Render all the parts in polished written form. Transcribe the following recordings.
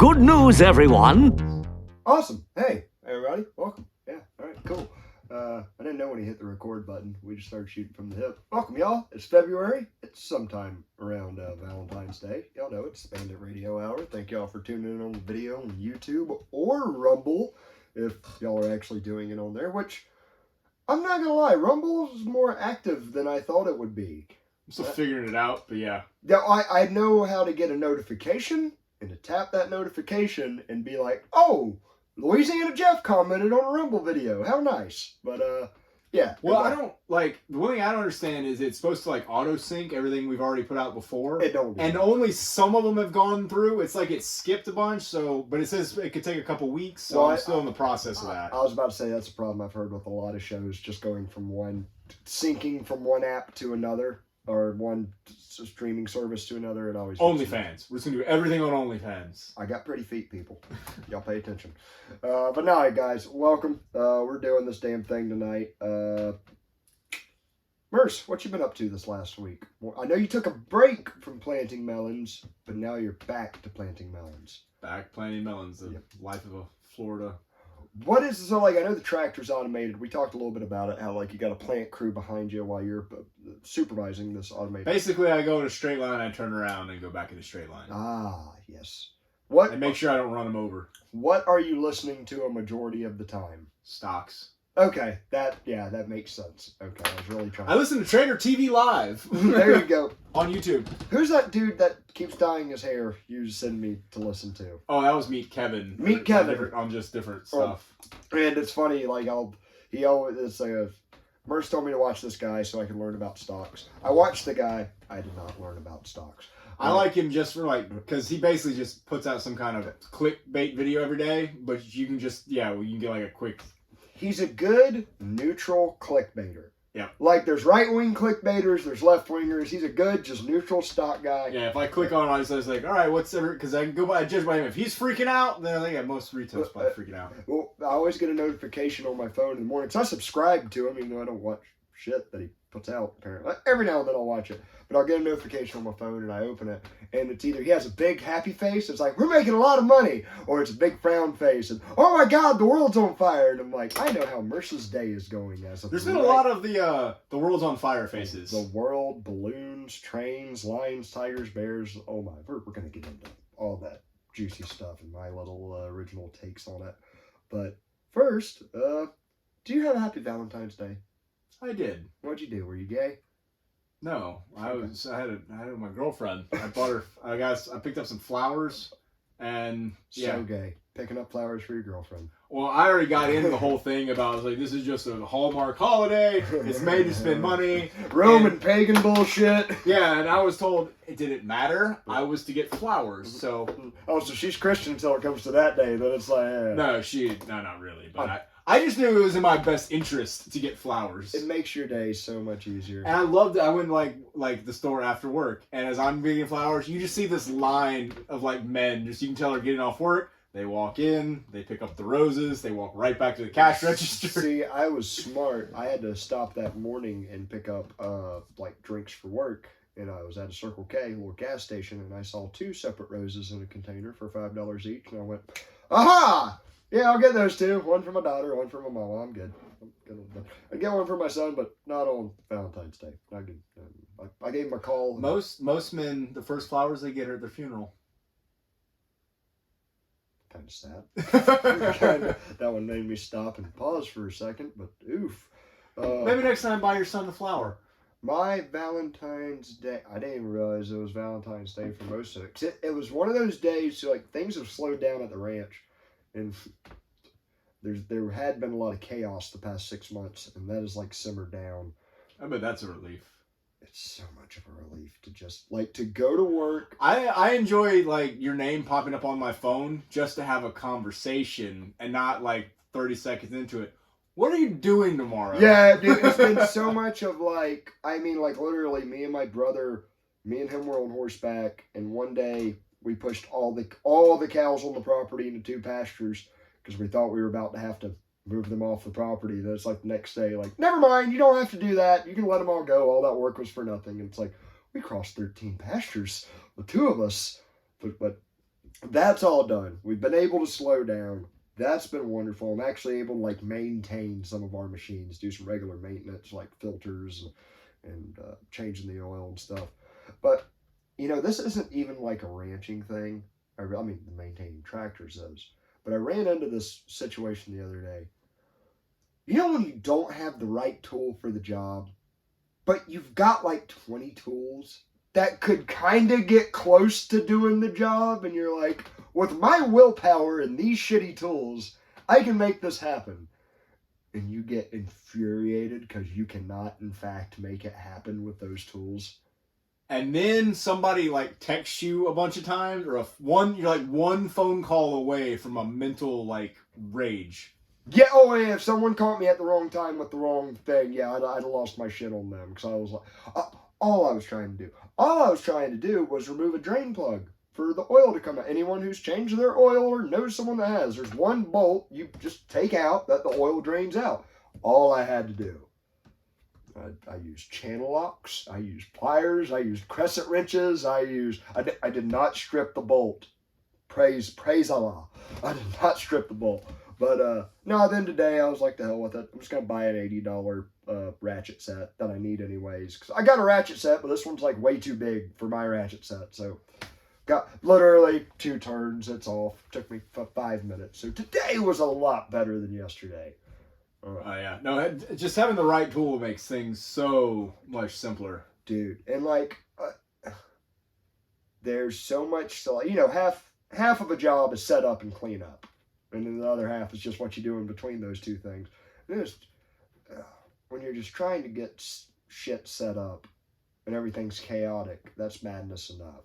Good news, everyone. Awesome. Hey, everybody. Welcome. Yeah, all right, cool. I didn't know when he hit the record button. We just started shooting from the hip. Welcome, y'all. It's February. It's sometime around Valentine's Day. Y'all know it's Bandit Radio Hour. Thank y'all for tuning in on the video on YouTube or Rumble, if y'all are actually doing it on there, which, I'm not going to lie, Rumble is more active than I thought it would be. I'm still figuring it out, but yeah. Yeah, I know how to get a notification and to tap that notification and be like, oh, Louisiana Jeff commented on a Rumble video. How nice. But, yeah. Well, I don't, like, the one thing I don't understand is it's supposed to, like, auto-sync everything we've already put out before. It don't. And only some of them have gone through. It's like it skipped a bunch, so, but it says it could take a couple weeks, so well, I'm still in the process of that. I was about to say that's a problem I've heard with a lot of shows, just going from syncing from one app to another, or one streaming service to another. It always OnlyFans. We're just going to do everything on OnlyFans. I got pretty feet, people. Y'all pay attention. But now, guys, welcome. We're doing this damn thing tonight. Merce, what you been up to this last week? Well, I know you took a break from planting melons, but now you're back to planting melons. Back planting melons, the life of a Florida. What is, so like, I know the tractor's automated. We talked a little bit about it, how like you got a plant crew behind you while you're supervising this automated. Basically, I go in a straight line, I turn around and go back in a straight line. Ah, yes. And make sure I don't run them over. What are you listening to a majority of the time? Stocks. Okay, that makes sense. Okay, I was really trying. I listen to Trader TV Live. There you go. On YouTube. Who's that dude that keeps dyeing his hair you send me to listen to? Oh, that was Meet Kevin. Meet Kevin. On just different stuff. And it's funny, like, Merce told me to watch this guy so I could learn about stocks. I watched the guy. I did not learn about stocks. I like him just for, like, because he basically just puts out some kind of clickbait video every day, but you can just, you can get, like, a quick... He's a good, neutral clickbaiter. Yeah. Like, there's right-wing clickbaiters, there's left-wingers. He's a good, just neutral stock guy. Yeah, if I click on it, I was like, all right, what's ever... Because I can go by, judge by him. If he's freaking out, then I think most retail's probably freaking out. Well, I always get a notification on my phone in the morning. So I subscribe to him, even though I don't watch shit that he puts out, apparently. Every now and then I'll watch it. But I'll get a notification on my phone and I open it. And it's either he has a big happy face, it's like, we're making a lot of money. Or it's a big frown face. And, oh my God, the world's on fire. And I'm like, I know how Merce's day is going as of There's been a lot of the world's on fire faces. The world, balloons, trains, lions, tigers, bears. Oh my, we're going to get into all that juicy stuff and my little original takes on it. But first, do you have a happy Valentine's Day? I did. What'd you do? Were you gay? No, I had my girlfriend. I bought her. I picked up some flowers, and So gay. Picking up flowers for your girlfriend. Well, I already got into the whole thing about. I was like, this is just a Hallmark holiday. It's made to spend money. Roman pagan bullshit. Yeah, and I was told it didn't matter. I was to get flowers. So. Oh, so she's Christian until it comes to that day. Then it's like. No, not really. But I just knew it was in my best interest to get flowers. It makes your day so much easier. And I loved it. I went like the store after work, and as I'm getting flowers, you just see this line of like men. Just you can tell they're getting off work. They walk in, they pick up the roses, they walk right back to the cash register. See, I was smart. I had to stop that morning and pick up like drinks for work. And I was at a Circle K, a little gas station, and I saw 2 separate roses in a container for $5 each. And I went, aha! Yeah, I'll get those 2. One for my daughter, one for my mama. I'm good. I'd get one for my son, but not on Valentine's Day. Not good. I gave him a call. Most men, the first flowers they get are at their funeral. Kind of sad. That one made me stop and pause for a second, but oof. Maybe next time buy your son a flower. My Valentine's Day, I didn't even realize it was Valentine's Day for most of it. It was one of those days, so like things have slowed down at the ranch, and there had been a lot of chaos the past 6 months, and that has like simmered down. I bet that's a relief. It's so much of a relief to just like to go to work. I enjoy like your name popping up on my phone just to have a conversation and not like 30 seconds into it. What are you doing tomorrow? Yeah, dude, it's been so much of like, I mean, like literally me and my brother, me and him were on horseback, and one day we pushed all the cows on the property into 2 pastures because we thought we were about to have to move them off the property. Then it's like the next day, like, never mind, you don't have to do that. You can let them all go. All that work was for nothing. And it's like, we crossed 13 pastures, the 2 of us. But that's all done. We've been able to slow down. That's been wonderful. I'm actually able to like maintain some of our machines, do some regular maintenance like filters and changing the oil and stuff. But this isn't even like a ranching thing. I mean, maintaining tractors is. But I ran into this situation the other day. When you don't have the right tool for the job, but you've got like 20 tools that could kind of get close to doing the job, and you're like, with my willpower and these shitty tools, I can make this happen. And you get infuriated because you cannot, in fact, make it happen with those tools. And then somebody like texts you a bunch of times, or you're like one phone call away from a mental like rage. Yeah, oh yeah, if someone caught me at the wrong time with the wrong thing, yeah, I'd have lost my shit on them, because I was like, all I was trying to do was remove a drain plug for the oil to come out. Anyone who's changed their oil or knows someone that has, there's one bolt you just take out that the oil drains out. All I had to do. I used channel locks, I used pliers, I used crescent wrenches, I did not strip the bolt. Praise Allah. I did not strip the bolt. But no, then today I was like, the hell with it. I'm just going to buy an $80 ratchet set that I need anyways. Because I got a ratchet set, but this one's like way too big for my ratchet set. So got literally 2 turns. It's off. Took me 5 minutes. So today was a lot better than yesterday. Oh yeah. No, just having the right tool makes things so much simpler. Dude. And like, there's so much, so half of a job is set up and clean up. And then the other half is just what you do in between those two things. When you're just trying to get shit set up and everything's chaotic, that's madness enough.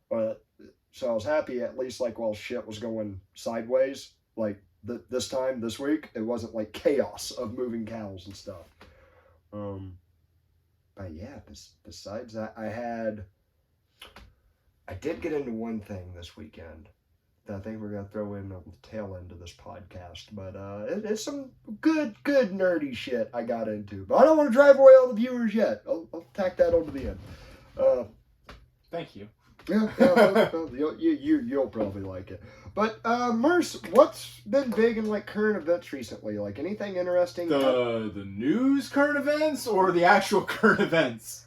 But so I was happy, at least like while shit was going sideways, like this week, it wasn't like chaos of moving cows and stuff. But yeah, besides that, I did get into one thing this weekend that I think we're going to throw in on the tail end of this podcast. But it's some good nerdy shit I got into. But I don't want to drive away all the viewers yet. I'll tack that on to the end. Thank you. Yeah, you'll probably like it. But Merce, what's been big in like current events recently? Like anything interesting? The news current events or the actual current events?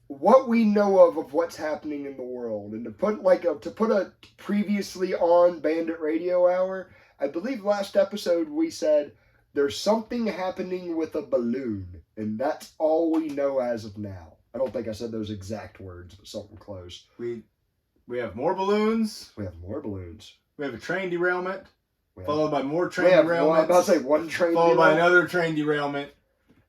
What we know of what's happening in the world, and to put a previously on Bandit Radio Hour, I believe last episode we said there's something happening with a balloon, and that's all we know as of now. I don't think I said those exact words, but something close. We have more balloons. We have more balloons. We have a train derailment, followed by more train derailments. I was about to say one train followed derailment. by another train derailment.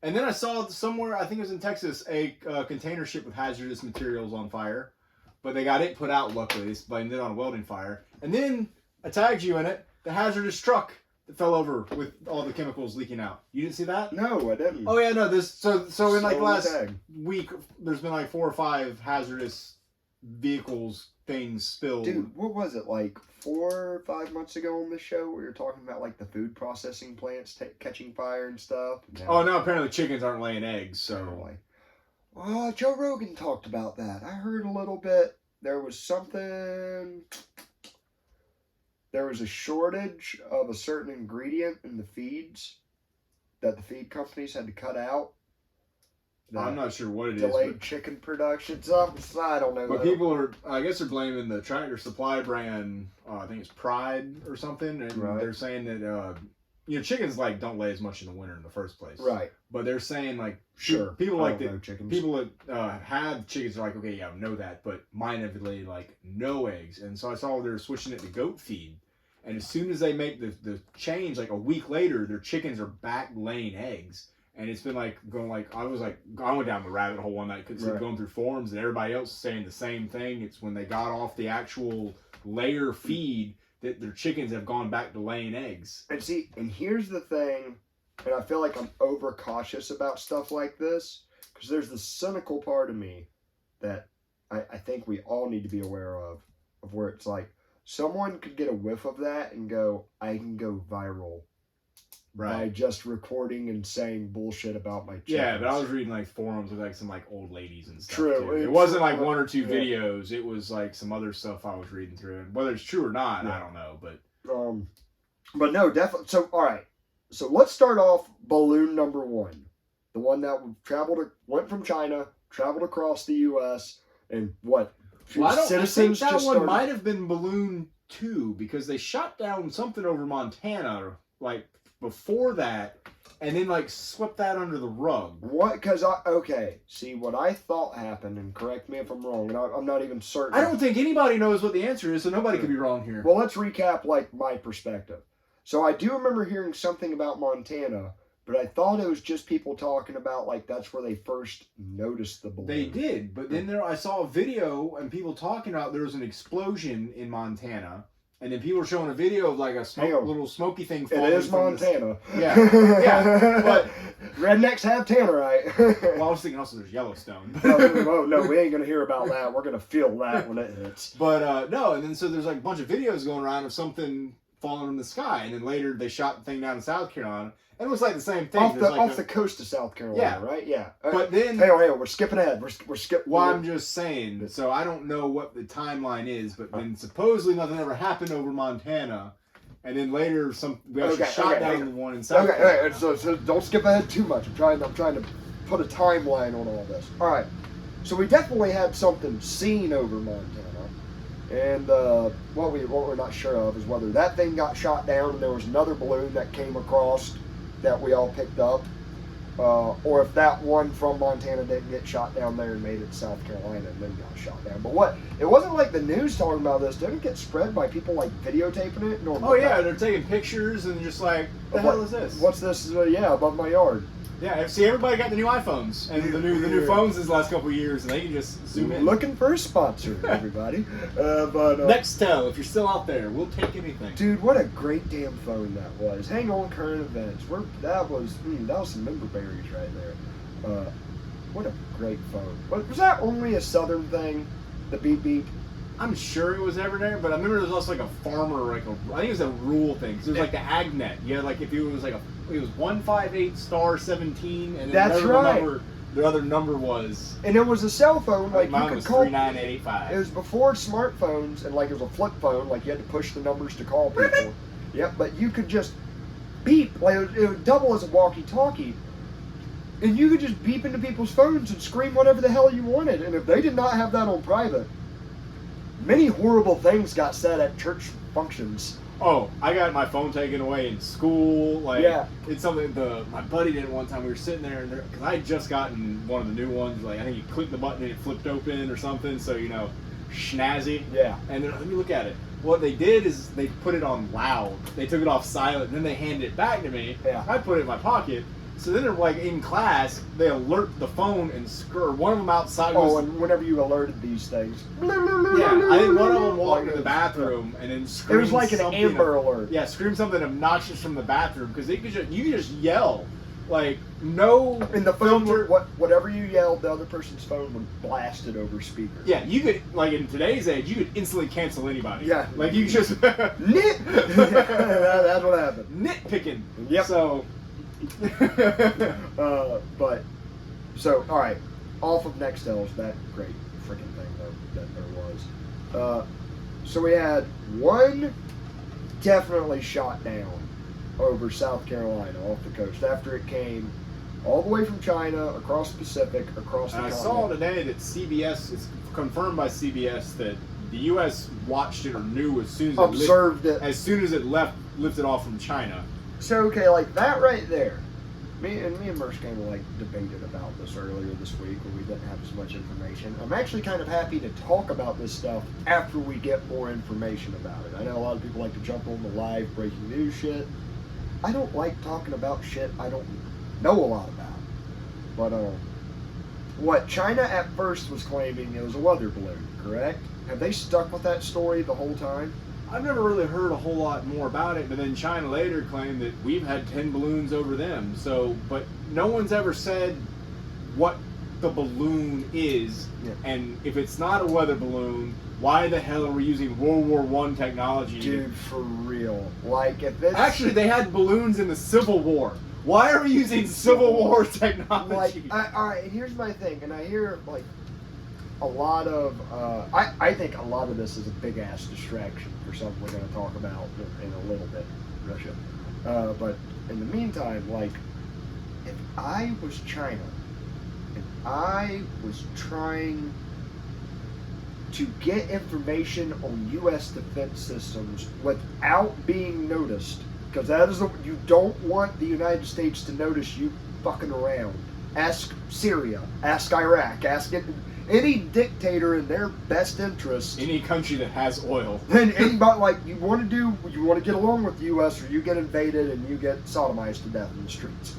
And then I saw somewhere, I think it was in Texas, a container ship with hazardous materials on fire. But they got it put out, luckily. They blamed it on a welding fire. And then, I tagged you in it, the hazardous truck that fell over with all the chemicals leaking out. You didn't see that? No, I didn't. Oh yeah, no, so in like the last tag. week, there's been like 4 or 5 hazardous vehicles, things spilled. Dude, what was it, like 4 or 5 months ago on this show we were talking about like the food processing plants catching fire and stuff? Oh no, apparently chickens aren't laying eggs, so... Apparently. Oh, Joe Rogan talked about that. I heard a little bit. There was something... There was a shortage of a certain ingredient in the feeds that the feed companies had to cut out. I'm not sure what it is. Delayed chicken production. I don't know. But people are, I guess they're blaming the Tractor Supply brand, I think it's Pride or something, and they're saying that, chickens don't lay as much in the winter in the first place. Right. But they're saying sure, people people that have chickens are like, okay, yeah, I know that, but mine have laid no eggs. And so I saw they're switching it to goat feed. And as soon as they make the change, a week later, their chickens are back laying eggs. And it's been I went down the rabbit hole one night because going through forums and everybody else saying the same thing. It's when they got off the actual layer feed that their chickens have gone back to laying eggs. And here's the thing, and I feel like I'm overcautious about stuff like this, because there's the cynical part of me that I think we all need to be aware of where it's like, someone could get a whiff of that and go, I can go viral by Right. just recording and saying bullshit about my chickens. Yeah, but I was reading like forums with like some like old ladies and stuff. True. Too. It wasn't like True. one or two Yeah. videos. It was like some other stuff I was reading through, and whether it's true or not, Yeah. I don't know. But but no, definitely. So all right, so let's start off balloon number one, the one that went from China, traveled across the U.S. and what? I think Citizens that just one started. might have been balloon 2 because they shot down something over Montana like before that, and then like swept that under the rug. What? Because see what I thought happened, and correct me if I'm wrong, and I'm not even certain. I don't think anybody knows what the answer is, so nobody could be wrong here. Well, let's recap like my perspective. So I do remember hearing something about Montana, but I thought it was just people talking about like that's where they first noticed the balloon. They did, but then I saw a video and people talking about there was an explosion in Montana, and then people were showing a video of like a little smoky thing falling. It is Montana. Yeah, but rednecks have tannerite. Well, I was thinking also there's Yellowstone. no, we ain't gonna hear about that. We're gonna feel that when it hits. But no, and then so there's like a bunch of videos going around of something falling from the sky, and then later they shot the thing down in South Carolina. And it was like the same thing. Off the coast of South Carolina, Yeah. right? Yeah. But then... Hang on, we're skipping ahead. We're skipping... Well, I'm just saying. So I don't know what the timeline is, but then supposedly nothing ever happened over Montana. And then later we actually shot down the one in South Carolina. Okay, so don't skip ahead too much. I'm trying to put a timeline on all this. All right. So we definitely had something seen over Montana. And what we're not sure of is whether that thing got shot down and there was another balloon that came across that we all picked up, or if that one from Montana didn't get shot down there and made it to South Carolina and then got shot down. But it wasn't like the news talking about this. Didn't it get spread by people like videotaping it? Oh yeah, they're taking pictures and just like, what the hell is this? What's this? Above my yard. Yeah, see, everybody got the new iPhones and the new phones this last couple of years, and they can just zoom in. Looking for a sponsor, everybody. Nextel, if you're still out there, we'll take anything. Dude, what a great damn phone that was. Hang on, current events. That was some member berries right there. What a great phone. Was that only a southern thing? The beep beep. I'm sure it was ever there, but I remember there was also like a farmer, I think it was a rural thing. Cause it was like the AgNet. Yeah, like if it was like it was 158*17, and then that's right. The other number was. And it was a cell phone, like mine you could was call. 39885. It was before smartphones, and like it was a flip phone, like you had to push the numbers to call people. Yep, but you could just beep, like it would double as a walkie-talkie. And you could just beep into people's phones and scream whatever the hell you wanted. And if they did not have that on private, many horrible things got said at church functions. Oh, I got my phone taken away in school. Like, yeah. It's something my buddy did one time. We were sitting there, and because I had just gotten one of the new ones. Like, I think you clicked the button and it flipped open or something. So, snazzy. Yeah. And then, let me look at it. What they did is they put it on loud. They took it off silent, and then they handed it back to me. Yeah. I put it in my pocket. So then they're like in class, they alert the phone and one of them outside. And whenever you alerted these things. Yeah, I think one of them walked into the bathroom and then screamed. It was like an Amber Alert. Yeah, screamed something obnoxious from the bathroom because you could just yell, like no. And the phone whatever you yelled, the other person's phone would blast it over speaker. Yeah, you could in today's age, you could instantly cancel anybody. Yeah, like you just nit. That's what happened. Nitpicking. Yep. So. All right, off of Nextel's that great freaking thing that there was. So we had one definitely shot down over South Carolina off the coast after it came all the way from China across the Pacific across the continent. I saw today that CBS, it's confirmed by CBS that the U.S. watched it or knew as soon as it lifted off from China. So okay, like that right there. Me and Merce kind of like debated about this earlier this week when we didn't have as much information. I'm actually kind of happy to talk about this stuff after we get more information about it. I know a lot of people like to jump on the live breaking news shit. I don't like talking about shit I don't know a lot about. But what China at first was claiming it was a weather balloon, correct? Have they stuck with that story the whole time? I've never really heard a whole lot more about it, but then China later claimed that we've had 10 balloons over them. So, but no one's ever said what the balloon is, and if it's not a weather balloon, Why the hell are we using World War I technology? Dude, for real. Like, if it's... Actually, they had balloons in the Civil War. Why are we using Civil War technology? Like, alright, and here's my thing, and I hear, like, a lot of, I think a lot of this is a big-ass distraction for something we're going to talk about in a little bit, Russia. But in the meantime, like, if I was China, and I was trying to get information on U.S. defense systems without being noticed, because that is you don't want the United States to notice you fucking around. Ask Syria, ask Iraq, ask any dictator in their best interest. Any country that has oil. Then anybody, like, you want to get along with the U.S. or you get invaded and you get sodomized to death in the streets,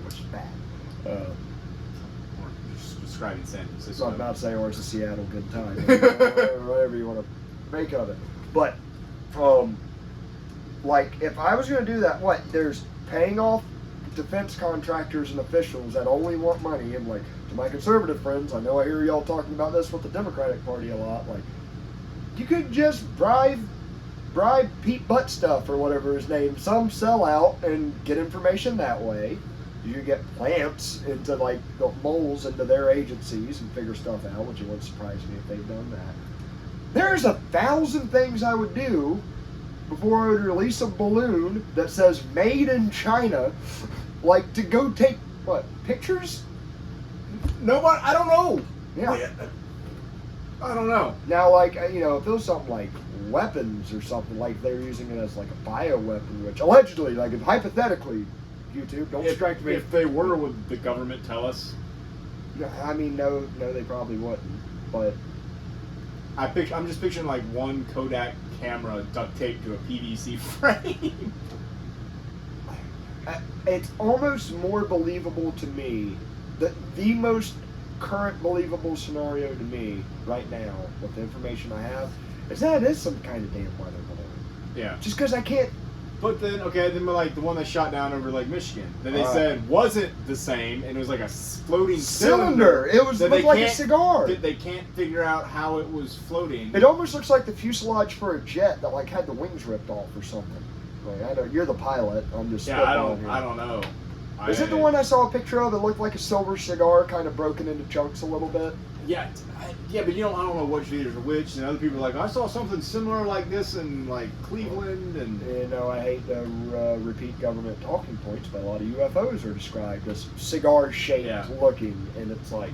which is bad. Or just describing San Francisco. So I'm about to say, or it's a Seattle good time, whatever you want to make of it. But, like, if I was going to do that, there's paying off defense contractors and officials that only want money, and, like, to my conservative friends, I know I hear y'all talking about this with the Democratic Party a lot, like, you could just bribe Pete Buttstuff or whatever his name, some sellout, and get information that way. You could get plants into, like, the moles into their agencies and figure stuff out, which it wouldn't surprise me if they've done that. There's 1,000 things I would do before I would release a balloon that says made in China, like, to go take, pictures? Nobody, I don't know. Yeah. I don't know. Now, like, if it was something like weapons or something, like they're using it as like a bioweapon, which allegedly, like, if hypothetically, YouTube, don't distract me. If they were, would the government tell us? I mean, no, they probably wouldn't. But I'm just picturing like one Kodak camera duct taped to a PVC frame. It's almost more believable to me that the most current believable scenario to me right now, with the information I have, is that it is some kind of damn weather balloon. Yeah. Just because I can't. But then, then like the one that shot down over Lake Michigan, that they said wasn't the same, and it was like a floating cylinder. It looked like a cigar. They can't figure out how it was floating. It almost looks like the fuselage for a jet that, like, had the wings ripped off or something. Like, I know you're the pilot. I'm just I don't know. Is it the one I saw a picture of that looked like a silver cigar, kind of broken into chunks a little bit? Yeah, but I don't know which leaders are which, and other people are like, I saw something similar like this in, like, Cleveland, and... I hate to repeat government talking points, but a lot of UFOs are described as cigar-shaped looking, and it's like...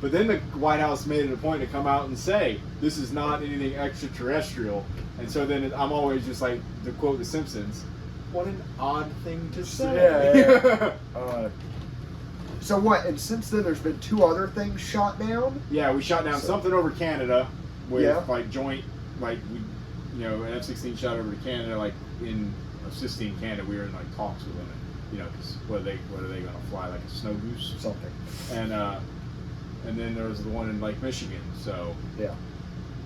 But then the White House made it a point to come out and say, this is not anything extraterrestrial, and so then I'm always just like, to quote The Simpsons, what an odd thing to say. Yeah. So what? And since then, there's been 2 other things shot down. Yeah, we shot down something over Canada with like joint, like we, an F-16 shot over to Canada, like in assisting Canada. We were in like talks with them, because what are they going to fly, like a snow goose, Something. And then there was the one in like Michigan. So yeah.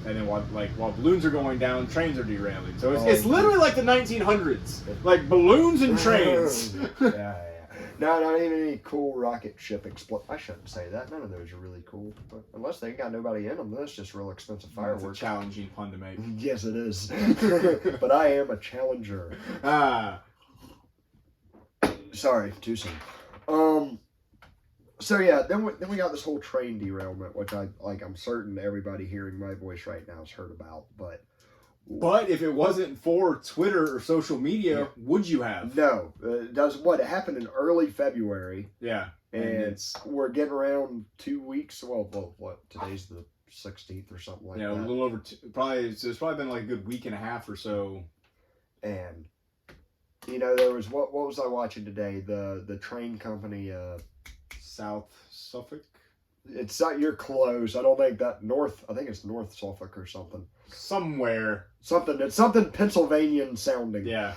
And then while balloons are going down, trains are derailing. So it's literally like the 1900s, like balloons and trains. Yeah. No, not even any cool rocket ship I shouldn't say that. None of those are really cool. But unless they got nobody in them, then it's just real expensive fireworks. It's a challenging pun to make. Yes, it is. But I am a challenger. Sorry, too soon. So yeah, then we got this whole train derailment, which I'm certain everybody hearing my voice right now has heard about. But if it wasn't for Twitter or social media, would you have? No. It happened in early February. Yeah. And we're getting around 2 weeks. Well, today's the 16th or something like that. Yeah, a little over, it's probably been like a good week and a half or so. And, there was, what was I watching today? The train company, South Suffolk? It's not, you're close. I don't think that I think it's North Suffolk or something. Somewhere. It's something Pennsylvanian sounding. Yeah.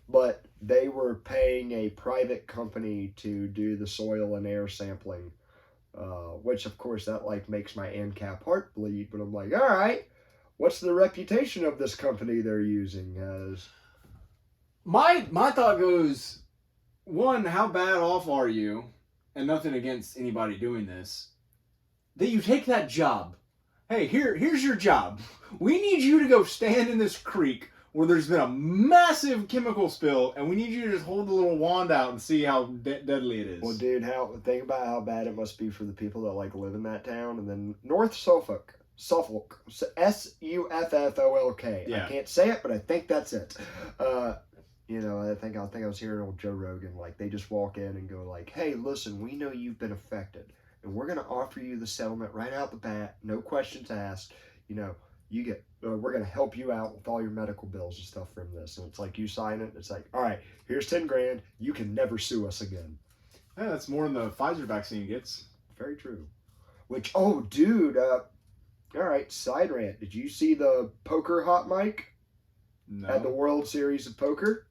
But they were paying a private company to do the soil and air sampling, which of course that like makes my ANCAP heart bleed. But I'm like, all right, what's the reputation of this company they're using as? My thought goes, one, how bad off are you? And nothing against anybody doing this, that you take that job. hey, here's your job. We need you to go stand in this creek where there's been a massive chemical spill, and we need you to just hold the little wand out and see how deadly it is. Well, dude, think about how bad it must be for the people that like live in that town, and then North Suffolk, Suffolk. Yeah. I can't say it, but I think that's it. You know, I think I was hearing old Joe Rogan, like they just walk in and go like, "Hey, listen, we know you've been affected, and we're gonna offer you the settlement right out the bat, no questions asked. You know, we're gonna help you out with all your medical bills and stuff from this." And it's like you sign it, it's like, all right, here's 10 grand. You can never sue us again. Yeah, that's more than the Pfizer vaccine gets. Very true. Which, oh, dude, all right, side rant. Did you see the poker hot mic No. at the World Series of Poker?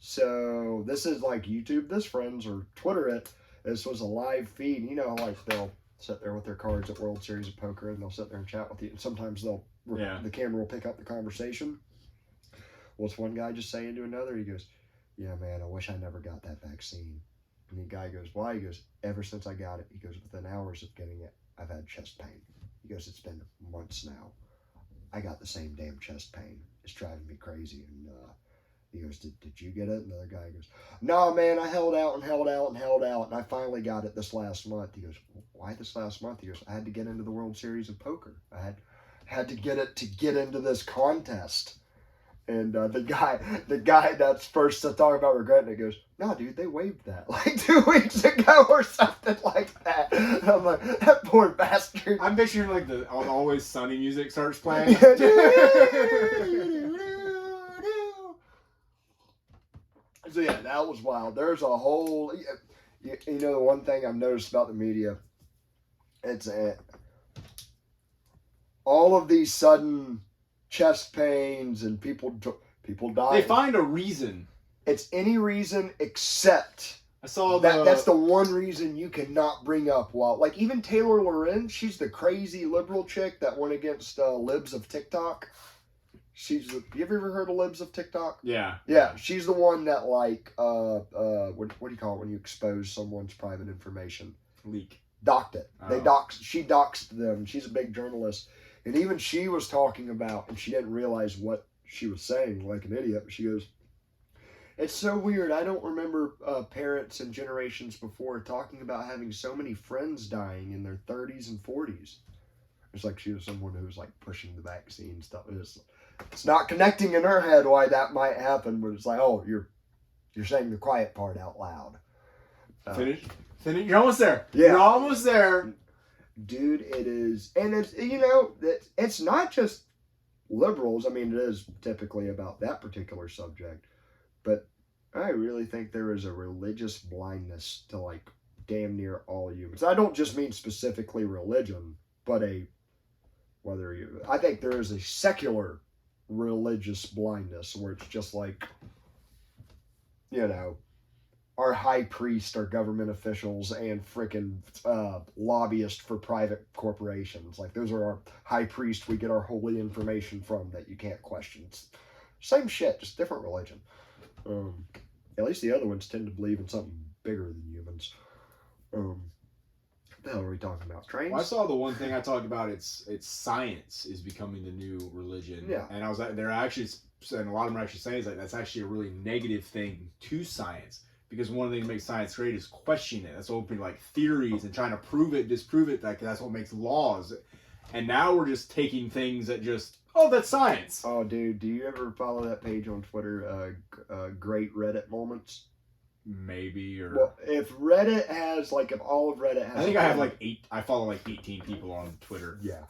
So this is like YouTube this, friends, or Twitter it. This was a live feed. You know, like they'll sit there with their cards at World Series of Poker, and they'll sit there and chat with you. And sometimes the camera will pick up the conversation. What's one guy just saying to another? He goes, "Yeah, man, I wish I never got that vaccine." And the guy goes, "Why?" He goes, "Ever since I got it," he goes, "within hours of getting it, I've had chest pain." He goes, "It's been months now. I got the same damn chest pain. It's driving me crazy." And he goes, did you get it? And the other guy goes, "No, man, I held out and held out and held out, and I finally got it this last month." He goes, "Why this last month?" He goes, "I had to get into the World Series of Poker. I had to get it to get into this contest." And the guy that's first to talk about regretting it goes, "No, dude, they waived that like 2 weeks ago or something like that." And I'm like, that poor bastard. I'm picturing like the Always Sunny music starts playing. So yeah, that was wild. There's a whole, you know, the one thing I've noticed about the media, it's all of these sudden chest pains and people die. They find a reason. It's any reason except I saw that's the one reason you cannot bring up. While like even Taylor Loren, she's the crazy liberal chick that went against Libs of TikTok. You ever heard of Libs of TikTok? Yeah. Yeah, she's the one that like what do you call it when you expose someone's private information? Leak. Doxed it. Oh. She doxed them. She's a big journalist. And even she was talking about, and she didn't realize what she was saying like an idiot, but she goes, "It's so weird. I don't remember parents and generations before talking about having so many friends dying in their 30s and 40s. It's like she was someone who was like pushing the vaccine stuff. It's not connecting in her head why that might happen, but it's like, oh, you're saying the quiet part out loud. Finish. You're almost there. Yeah. You're almost there. Dude, it is. And it's, you know, it's not just liberals. I mean, it is typically about that particular subject. But I really think there is a religious blindness to like damn near all humans. I don't just mean specifically religion, but I think there is a secular religious blindness where it's just like, you know, our high priest, our government officials, and frickin' lobbyists for private corporations. Like, those are our high priests we get our holy information from that you can't question. It's same shit, just different religion. At least the other ones tend to believe in something bigger than humans. What the hell are we talking about? Trains? Well, I saw the one thing I talked about. It's science is becoming the new religion. Yeah. And I was like, they're actually, and a lot of them are actually saying is like that's actually a really negative thing to science, because one of the things that makes science great is questioning it. That's opening like theories and trying to prove it, disprove it. Like that's what makes laws. And now we're just taking things that just, oh, that's science. Oh, dude, do you ever follow that page on Twitter? Great Reddit moments. Maybe, or well, if Reddit has like, if all of Reddit has, I think I have like I follow like 18 people on Twitter. Yeah.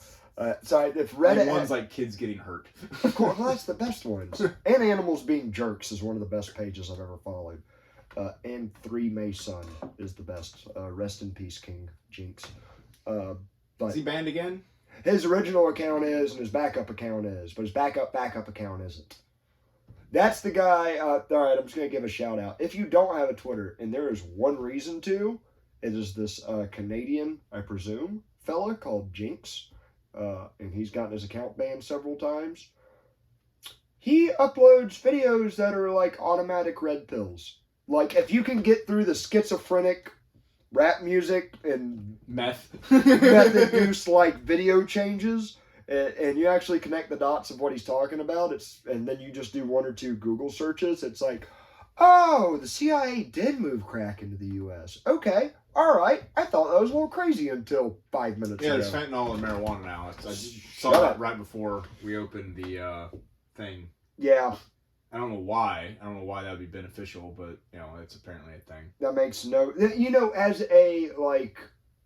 So if Reddit and one's like kids getting hurt. Of course, well, that's the best ones. And animals being jerks is one of the best pages I've ever followed. And 3 Mason is the best. Rest in peace, King Jinx. But is he banned again? His original account is, and his backup account is, but his backup account isn't. That's the guy. All right, I'm just going to give a shout out. If you don't have a Twitter, and there is one reason to, it is this Canadian, I presume, fella called Jinx. And he's gotten his account banned several times. He uploads videos that are like automatic red pills. Like, if you can get through the schizophrenic rap music and Meth. method-induced like video changes, and you actually connect the dots of what he's talking about. And then you just do one or two Google searches. It's like, oh, the CIA did move crack into the U.S. Okay, all right. I thought that was a little crazy until 5 minutes ago. Yeah, there's fentanyl and marijuana now. I saw that right before we opened the thing. Yeah. I don't know why. I don't know why that would be beneficial, but it's apparently a thing. That makes no. As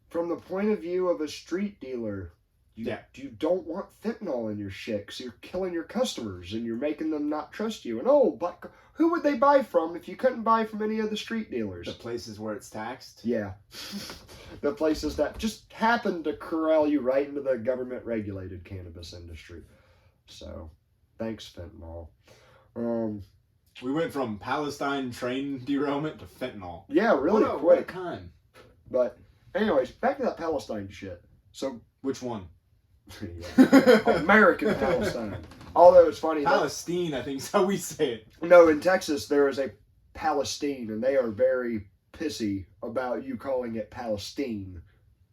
from the point of view of a street dealer, you don't want fentanyl in your shit because you're killing your customers and you're making them not trust you. And but who would they buy from if you couldn't buy from any of the street dealers? The places where it's taxed. Yeah, the places that just happen to corral you right into the government-regulated cannabis industry. So, thanks, fentanyl. We went from Palestine train derailment to fentanyl. Yeah, really quick. What a con. But anyways, back to that Palestine shit. So which one? American Palestine. Although it's funny. Palestine, I think is how we say it. No, in Texas there is a Palestine, and they are very pissy about you calling it Palestine,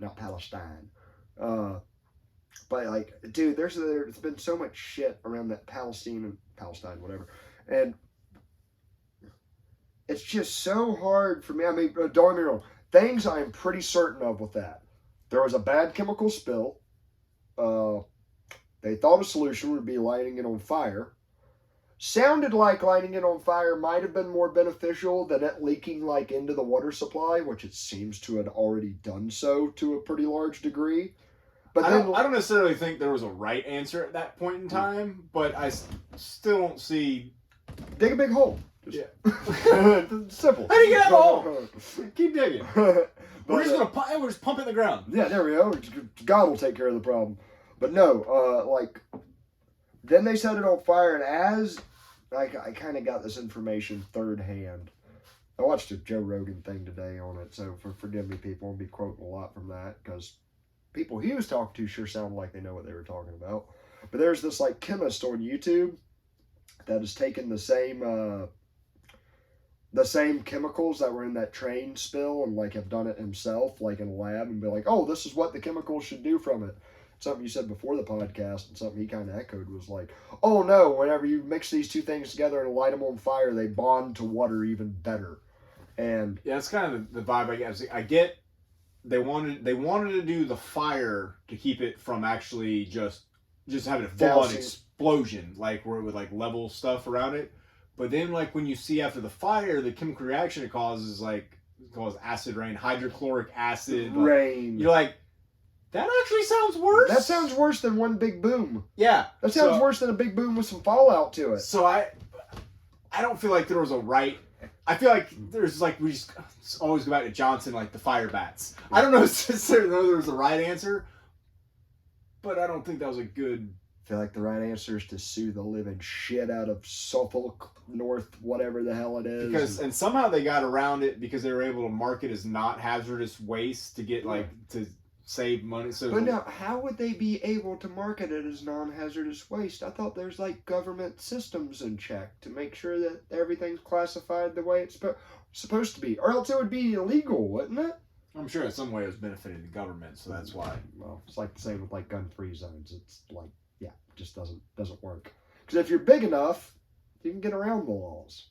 not Palestine. But like, dude, there's been so much shit around that Palestine, whatever, and it's just so hard for me. I mean, don't get me wrong. Things I am pretty certain of with that. There was a bad chemical spill. They thought a solution would be lighting it on fire. Sounded like lighting it on fire might have been more beneficial than it leaking like into the water supply, which it seems to have already done so to a pretty large degree. But I don't necessarily think there was a right answer at that point in time, but I still don't see. Dig a big hole. Yeah. Simple. How do you get out of the hole? Keep digging. We're just pump it in the ground. Yeah, there we go. God will take care of the problem. But no, then they set it on fire, and as I kind of got this information third hand. I watched a Joe Rogan thing today on it, so forgive me, people. I'll be quoting a lot from that, because people he was talking to sure sounded like they know what they were talking about. But there's this like chemist on YouTube that has taken the same chemicals that were in that train spill and like have done it himself, like in a lab, and be like, oh, this is what the chemicals should do from it. Something you said before the podcast, and something he kind of echoed, was like, oh no, whenever you mix these two things together and light them on fire, they bond to water even better. And yeah, it's kind of the vibe I get. I get they wanted to do the fire to keep it from actually just having a full-on explosion, like where it would like level stuff around it. But then like when you see after the fire, the chemical reaction it causes acid rain, hydrochloric acid rain. You're like, that actually sounds worse. That sounds worse than one big boom. Yeah. That sounds worse than a big boom with some fallout to it. So I don't feel like there was a right. I feel like there's like, we just always go back to Johnson, like the fire bats. I don't know necessarily there was a right answer, but I don't think that was a good. I feel like the right answer is to sue the living shit out of Suffolk, North, whatever the hell it is. And somehow they got around it because they were able to mark it as not hazardous waste to get to save money. So but now, how would they be able to market it as non-hazardous waste? I thought there's like government systems in check to make sure that everything's classified the way it's supposed to be, or else it would be illegal, wouldn't it? I'm sure in some way it was benefiting the government, so that's why. Well, it's like the same with like gun-free zones. It's like, yeah, it just doesn't work. Because if you're big enough, you can get around the laws.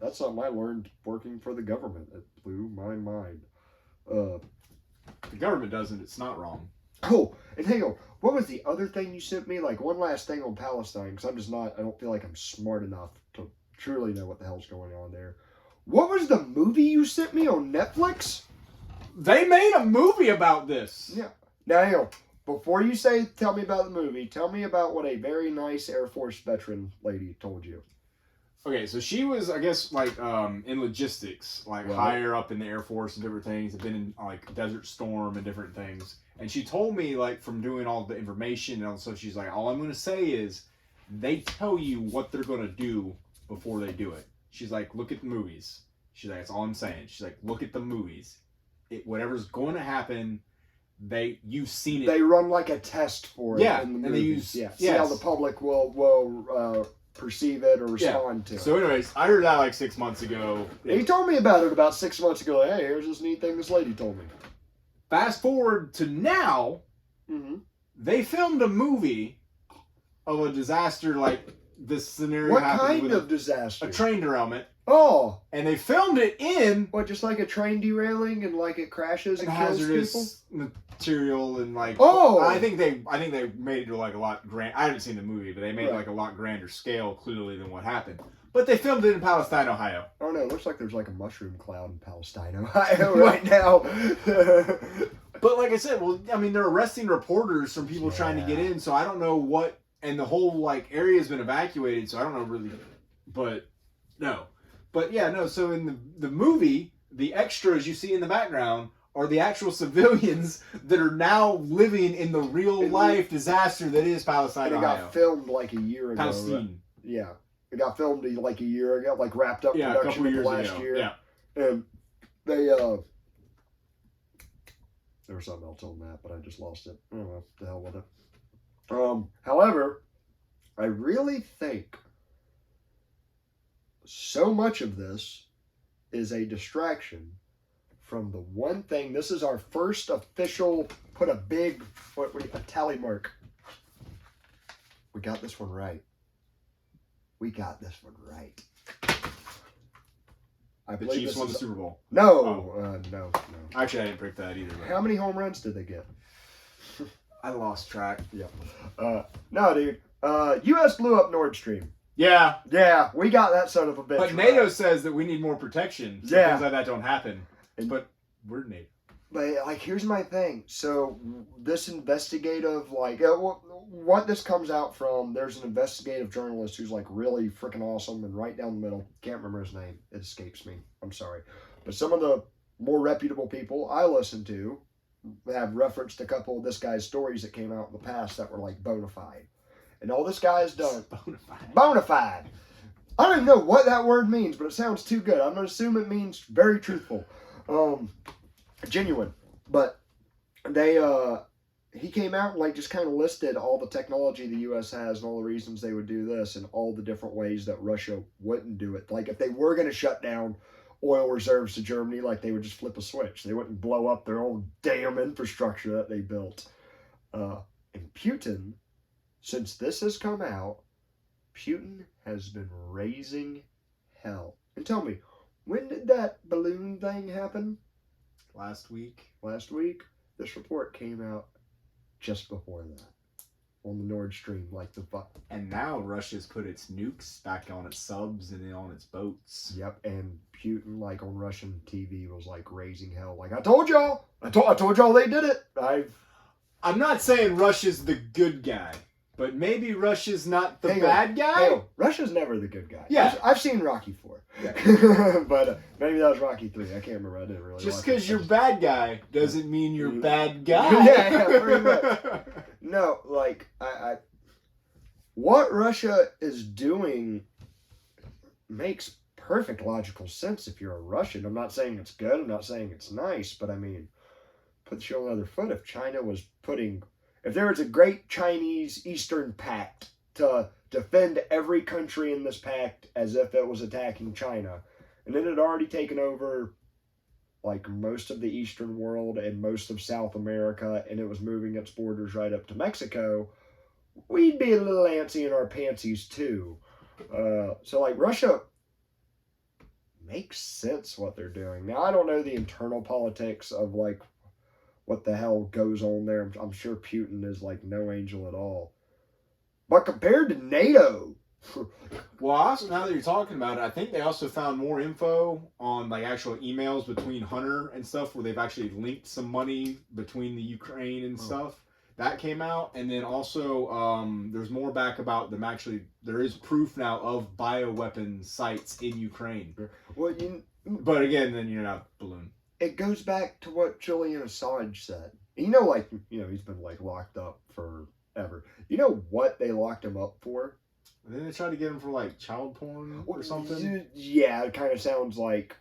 That's something I learned working for the government. It blew my mind. The government doesn't. It's not wrong. Oh, and hang on. What was the other thing you sent me? Like one last thing on Palestine, because I don't feel like I'm smart enough to truly know what the hell's going on there. What was the movie you sent me on Netflix? They made a movie about this. Yeah. Now, hang on. Before you tell me about the movie, tell me about what a very nice Air Force veteran lady told you. Okay, so she was, I guess, like, in logistics, like, higher up in the Air Force and different things, had been in, like, Desert Storm and different things, and she told me, like, from doing all the information, and also she's like, all I'm going to say is, they tell you what they're going to do before they do it. She's like, look at the movies. She's like, that's all I'm saying. She's like, look at the movies. Whatever's going to happen, you've seen it. They run, like, a test for it in the movies. They use, See how the public will perceive it or respond to it. So anyways, I heard that like 6 months ago. He told me about it about 6 months ago. Like, hey, here's this neat thing this lady told me. Fast forward to now, they filmed a movie of a disaster like this scenario. What happened kind with of disaster? A train derailment. Oh. And they filmed it in... What, just like a train derailing and like it crashes and kills hazardous people? material and like... Oh! I think they made it to like a lot grand... I haven't seen the movie, but they made it like a lot grander scale clearly than what happened. But they filmed it in Palestine, Ohio. Oh no, it looks like there's like a mushroom cloud in Palestine, Ohio right now. But like I said, well, I mean, they're arresting reporters from people trying to get in, so I don't know what... And the whole like area has been evacuated, so I don't know really... But, no. But yeah, no, so in the movie, the extras you see in the background are the actual civilians that are now living in the real life disaster that is Palestine, and it Ohio. got filmed like a year ago. Palestine. Right? Yeah. It got filmed like a year ago, like wrapped up a production couple years last ago. year. Yeah. And they, there was something else on that, but I just lost it. I don't know, the hell with it. However, I really think so much of this is a distraction from the one thing. This is our first official, put a big, a tally mark. We got this one right. We got this one right. I The believe Chiefs this won the is... Super Bowl. No, no. Actually, I didn't pick that either. But... How many home runs did they get? I lost track. Yeah. No, dude. U.S. blew up Nord Stream. Yeah. Yeah, we got that son of a bitch. But NATO says that we need more protection. So things like that don't happen. But we're NATO. But, like, here's my thing. So, this investigative, like, what this comes out from, there's an investigative journalist who's, like, really freaking awesome and right down the middle. Can't remember his name. It escapes me. I'm sorry. But some of the more reputable people I listen to have referenced a couple of this guy's stories that came out in the past that were, like, bona fide. And all this guy has done... Bona fide. I don't even know what that word means, but it sounds too good. I'm going to assume it means very truthful. Genuine. But he came out and like just kind of listed all the technology the U.S. has and all the reasons they would do this and all the different ways that Russia wouldn't do it. Like if they were going to shut down oil reserves to Germany, like they would just flip a switch. They wouldn't blow up their own damn infrastructure that they built. And Putin, since this has come out, Putin has been raising hell. And tell me, when did that balloon thing happen? Last week. Last week. This report came out just before that. On the Nord Stream, like the fuck. And now Russia's put its nukes back on its subs and on its boats. Yep, and Putin, like on Russian TV, was like raising hell. Like I told y'all, I told y'all they did it. I'm not saying Russia's the good guy, but maybe Russia's not the bad guy. Hang on. Russia's never the good guy. Yeah, I've seen Rocky 4, but maybe that was Rocky 3. I can't remember. I didn't really. Just because you're bad guy doesn't mean you're bad guy. Yeah, pretty much. No, like what Russia is doing makes perfect logical sense if you're a Russian. I'm not saying it's good. I'm not saying it's nice, but I mean, puts you on the other foot. If China was if there was a great Chinese Eastern Pact to defend every country in this pact as if it was attacking China, and it had already taken over like most of the Eastern world and most of South America, and it was moving its borders right up to Mexico, we'd be a little antsy in our pantsies too. So like Russia makes sense what they're doing. Now I don't know the internal politics of like what the hell goes on there. I'm sure Putin is like no angel at all. But compared to NATO... Well, also, now that you're talking about it, I think they also found more info on like actual emails between Hunter and stuff where they've actually linked some money between the Ukraine and stuff. That came out. And then also there's more back about them actually, there is proof now of bioweapon sites in Ukraine. Well, but again, then you're not balloon. It goes back to what Julian Assange said. You know, like, he's been like locked up forever. You know what they locked him up for? Then they tried to get him for like child porn or something. Yeah, it kind of sounds like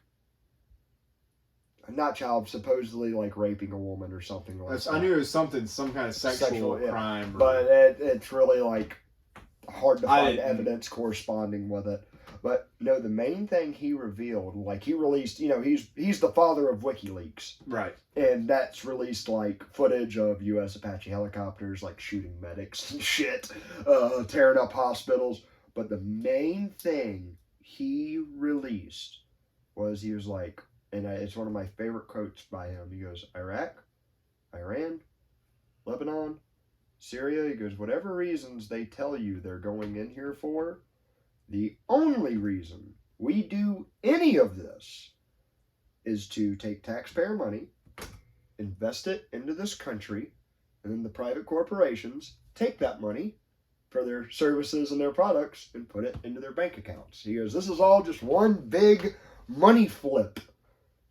not child, supposedly like raping a woman or something like that. I knew it was some kind of sexual crime. But it's really like hard to find evidence corresponding with it. But no, the main thing he revealed, like he released, he's the father of WikiLeaks. Right. And that's released like footage of U.S. Apache helicopters like shooting medics and shit, tearing up hospitals. But the main thing he released was he was like, and it's one of my favorite quotes by him. He goes, Iraq, Iran, Lebanon, Syria. He goes, whatever reasons they tell you they're going in here for, the only reason we do any of this is to take taxpayer money, invest it into this country, and then the private corporations take that money for their services and their products and put it into their bank accounts. He goes, this is all just one big money flip.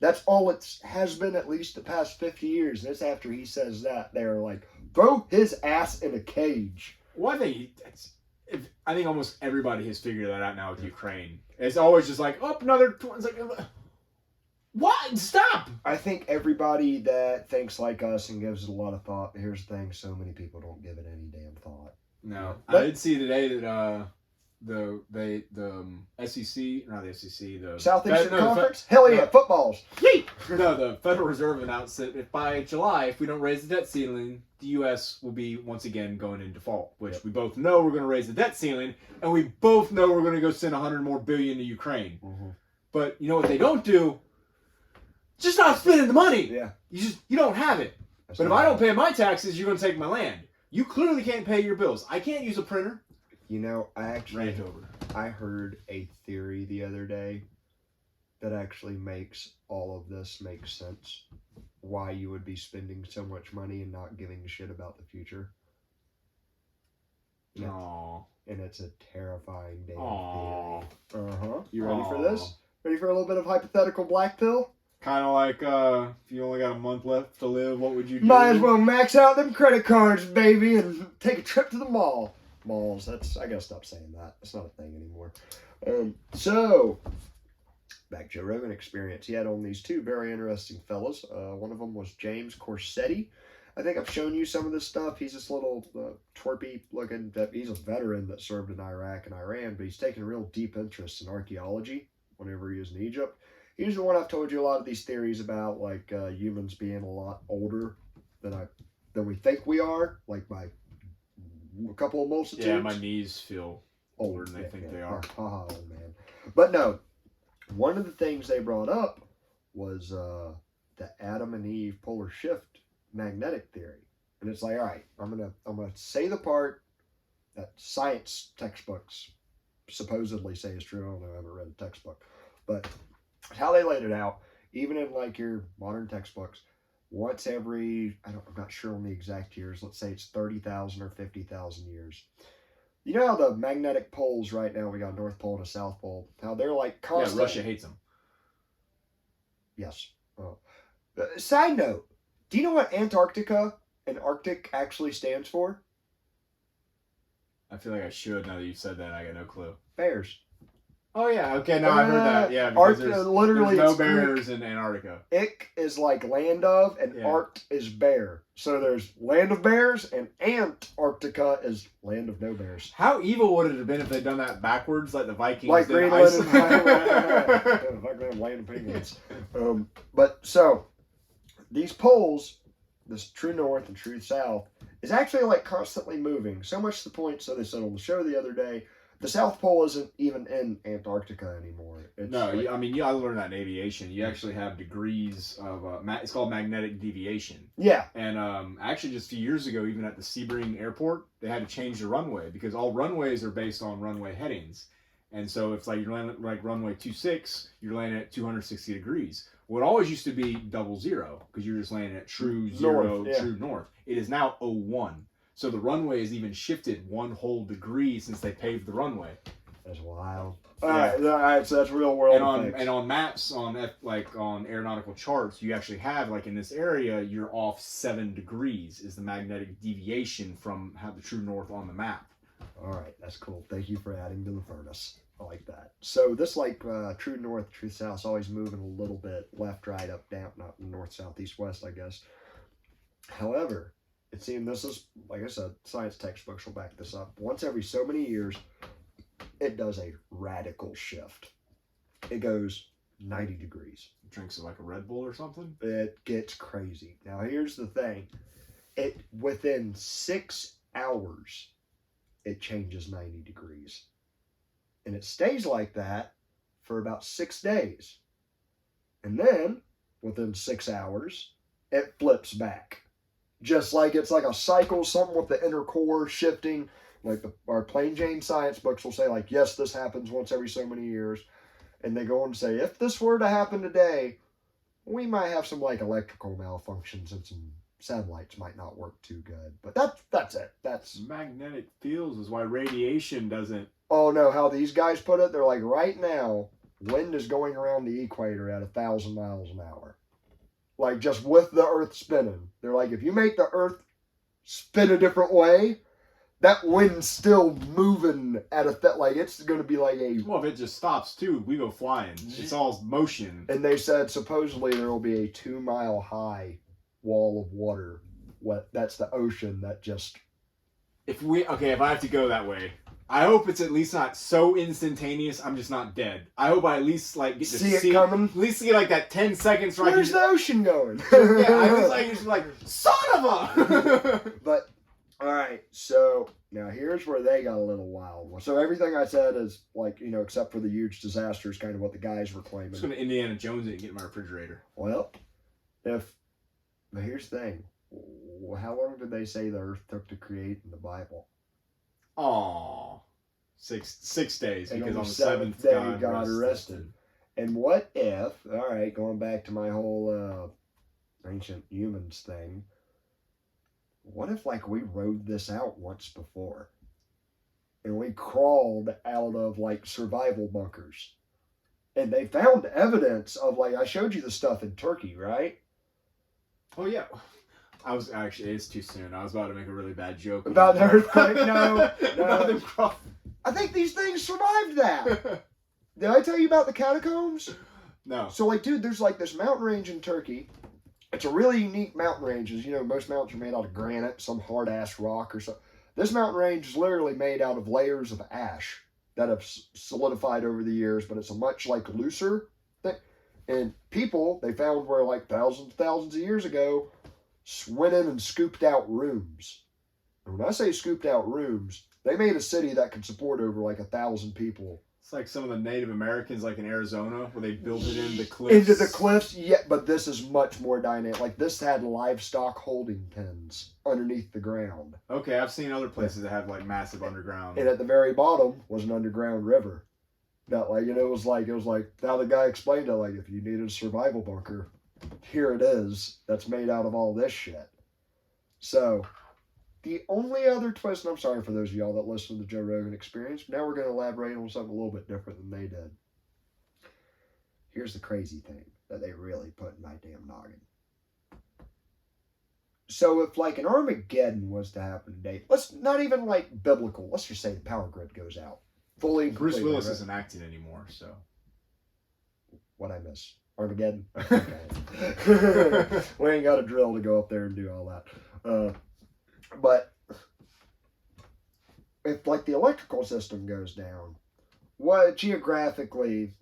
That's all it has been at least the past 50 years. And it's after he says that, they're like, throw his ass in a cage. Well, I think almost everybody has figured that out now with Ukraine. It's always just like, oh, another... It's like, what? Stop! I think everybody that thinks like us and gives it a lot of thought, here's the thing, so many people don't give it any damn thought. No. But, I did see today that the SEC, not the SEC, the Southeastern Conference? Hell yeah, footballs. Yeet! No, the Federal Reserve announced that if by July, if we don't raise the debt ceiling, the U.S. will be once again going in default, which we both know we're going to raise the debt ceiling, and we both know we're going to go send $100 more billion to Ukraine. Mm-hmm. But you know what they don't do? Just not spending the money. Yeah. You don't have it. But if I don't pay my taxes, you're going to take my land. You clearly can't pay your bills. I can't use a printer. I heard a theory the other day that actually makes all of this make sense. Why you would be spending so much money and not giving a shit about the future. Aww. And it's a terrifying damn Aww. theory. Uh-huh. You ready for this? Ready for a little bit of hypothetical black pill? Kind of like, if you only got a month left to live, what would you do? Might as well max out them credit cards, baby, and take a trip to the mall. Malls, I gotta stop saying that. It's not a thing anymore. So, back Joe Rogan Experience. He had on these two very interesting fellas. One of them was James Corsetti. I think I've shown you some of this stuff. He's this little twerpy looking, he's a veteran that served in Iraq and Iran, but he's taken a real deep interest in archaeology whenever he was in Egypt. He's the one I've told you a lot of these theories about, like humans being a lot older than we think we are, like by a couple of multitudes. Yeah, my knees feel older than they think they are. Old man. But no, one of the things they brought up was the Adam and Eve polar shift magnetic theory. And it's like, all right, I'm gonna say the part that science textbooks supposedly say is true. I don't know, I haven't read a textbook. But how they laid it out, even in like your modern textbooks, once every, I'm not sure on the exact years, let's say it's 30,000 or 50,000 years. You know how the magnetic poles right now, we got a North Pole and a South Pole, how they're like constant. Yeah, Russia hates them. Yes. Side note, do you know what Antarctica and Arctic actually stands for? I feel like I should, now that you've said that. I got no clue. Bears. Oh, yeah. Okay, now I've heard that. Yeah, because there's no bears in Antarctica. Ick is like land of, and Arct is bear. So there's land of bears, and Antarctica is land of no bears. How evil would it have been if they'd done that backwards, like the Vikings like did Greenland and land of penguins. But so, these poles, this true north and true south, is actually like constantly moving. So much to the point, so they said on the show the other day, the South Pole isn't even in Antarctica anymore. I learned that in aviation. You actually have degrees of, it's called magnetic deviation. Yeah. And actually just a few years ago, even at the Sebring Airport, they had to change the runway because all runways are based on runway headings. And so if like you're landing like runway 26, you're landing at 260 degrees. Well, it always used to be 00 because you're just landing at true zero, true north. It is now 01. So the runway has even shifted 1 whole degree since they paved the runway. That's wild. All right, so that's real world. And on maps, on aeronautical charts, you actually have like in this area, you're off 7 degrees is the magnetic deviation from the true north on the map. All right, that's cool. Thank you for adding to the furnace. I like that. So this like true north, true south is always moving a little bit left, right, up, down, not north, south, east, west, I guess. However, it seemed this is, like I said, science textbooks will back this up. Once every so many years, it does a radical shift. It goes 90 degrees. Drinks like a Red Bull or something? It gets crazy. Now, here's the thing. Within 6 hours, it changes 90 degrees. And it stays like that for about 6 days. And then, within 6 hours, it flips back. Just like it's like a cycle, something with the inner core shifting. Like our plain Jane science books will say, like, yes, this happens once every so many years. And they go on to say, if this were to happen today, we might have some like electrical malfunctions and some satellites might not work too good. But that's it. That's magnetic fields is why radiation doesn't. Oh no, how these guys put it, they're like, right now, wind is going around the equator at 1,000 miles an hour. Like just with the earth spinning. They're like, if you make the earth spin a different way, that wind's still moving at like it's going to be like a... Well, if it just stops too, we go flying. It's all motion. And they said supposedly there will be a 2-mile high wall of water. That's the ocean that just... If I have to go that way, I hope it's at least not so instantaneous I'm just not dead. I hope I at least like get to see it coming. At least see like that 10 seconds. Where's the ocean going? Yeah, I was like, just like, son of a... But... All right, so now here's where they got a little wild. So everything I said is like, except for the huge disaster is kind of what the guys were claiming. I'm just going to Indiana Jones it and get in my refrigerator. Well, but here's the thing. How long did they say the earth took to create in the Bible? Oh, 6 days, and because on the seventh day God rested. And what if, all right, going back to my whole ancient humans thing, what if, like, we rode this out once before? And we crawled out of, like, survival bunkers. And they found evidence of, like, I showed you the stuff in Turkey, right? Oh, yeah. It's too soon. I was about to make a really bad joke. About the earthquake? No. About them crawling. I think these things survived that. Did I tell you about the catacombs? No. So, like, dude, there's, like, this mountain range in Turkey. It's a really unique mountain range. As most mountains are made out of granite, some hard-ass rock or so. This mountain range is literally made out of layers of ash that have solidified over the years, but it's a much, like, looser thing. And people, they found where, like, thousands of years ago, went in and scooped out rooms. And when I say scooped out rooms, they made a city that could support over, like, 1,000 people. It's like some of the Native Americans, like in Arizona, where they built it into the cliffs. Into the cliffs, yeah, but this is much more dynamic. Like, this had livestock holding pens underneath the ground. Okay, I've seen other places that have, like, massive underground. And at the very bottom was an underground river. That, like, it was like, how the guy explained it, like, if you needed a survival bunker, here it is, that's made out of all this shit. So... the only other twist, and I'm sorry for those of y'all that listen to the Joe Rogan Experience, but now we're going to elaborate on something a little bit different than they did. Here's the crazy thing that they really put in my damn noggin. So if, like, an Armageddon was to happen today, let's not even, like, biblical, let's just say the power grid goes out. Fully and Bruce completely, Willis right? isn't acting anymore, so. What'd I miss? Armageddon? Okay. We ain't got a drill to go up there and do all that. But if, like, the electrical system goes down, what geographically...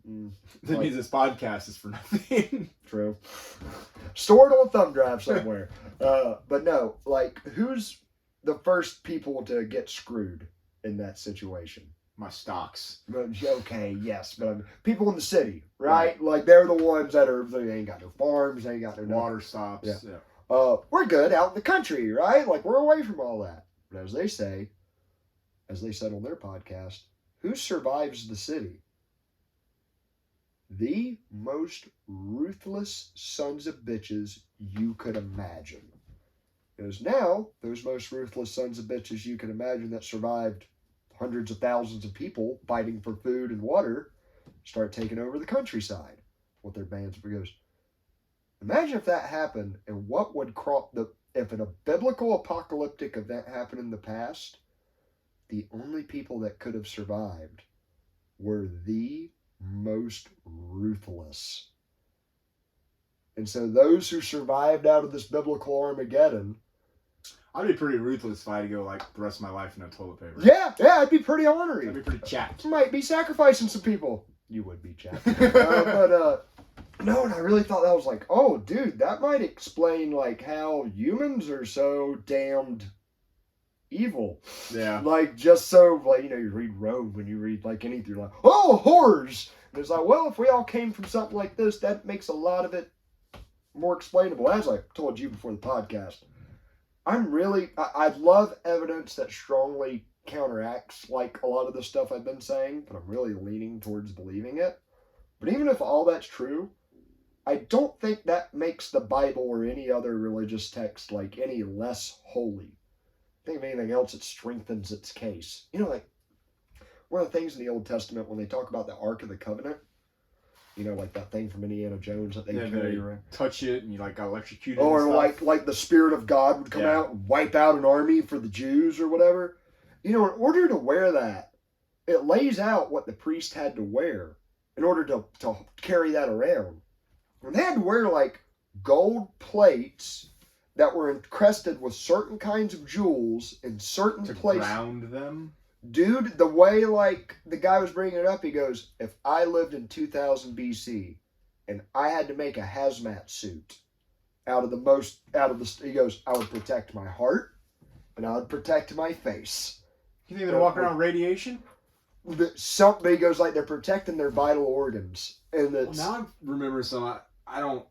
that means this podcast is for nothing. True. Stored on a thumb drive somewhere. But no, like, who's the first people to get screwed in that situation? My stocks. Okay, yes, but people in the city, right? Like, they're the ones that they ain't got no farms, they ain't got no water stops. Yeah. We're good out in the country, right? Like, we're away from all that. But as they said on their podcast, who survives the city? The most ruthless sons of bitches you could imagine. Because now, those most ruthless sons of bitches you can imagine that survived hundreds of thousands of people fighting for food and water start taking over the countryside with their bands. Because imagine if that happened, and what would if a biblical apocalyptic event happened in the past, the only people that could have survived were the most ruthless. And so those who survived out of this biblical Armageddon I'd be pretty ruthless if I had to go like the rest of my life in a toilet paper. Yeah, I'd be pretty ornery. I'd be pretty chapped. Might be sacrificing some people. You would be chapped. No, and I really thought that was like, oh, dude, that might explain like how humans are so damned evil. Yeah. Like, just so, like, you read Rome when you read, like, anything, like, oh, horrors! And it's like, well, if we all came from something like this, that makes a lot of it more explainable. As I told you before the podcast, I'd love evidence that strongly counteracts, like, a lot of the stuff I've been saying, but I'm really leaning towards believing it. But even if all that's true, I don't think that makes the Bible or any other religious text, like, any less holy. Think of anything else, it strengthens its case. Like one of the things in the Old Testament when they talk about the Ark of the Covenant, like that thing from Indiana Jones that they carry around. Touch it and you like got electrocuted. Or like the Spirit of God would come out and wipe out an army for the Jews or whatever. In order to wear that, it lays out what the priest had to wear in order to carry that around. And they had to wear like gold plates that were encrusted with certain kinds of jewels in certain places. To ground them? Dude, the way, like, the guy was bringing it up, he goes, if I lived in 2000 BC and I had to make a hazmat suit he goes, I would protect my heart and I would protect my face. You think they're walking around radiation? He goes, like, they're protecting their vital organs. And it's... Well, now I remember some, I don't...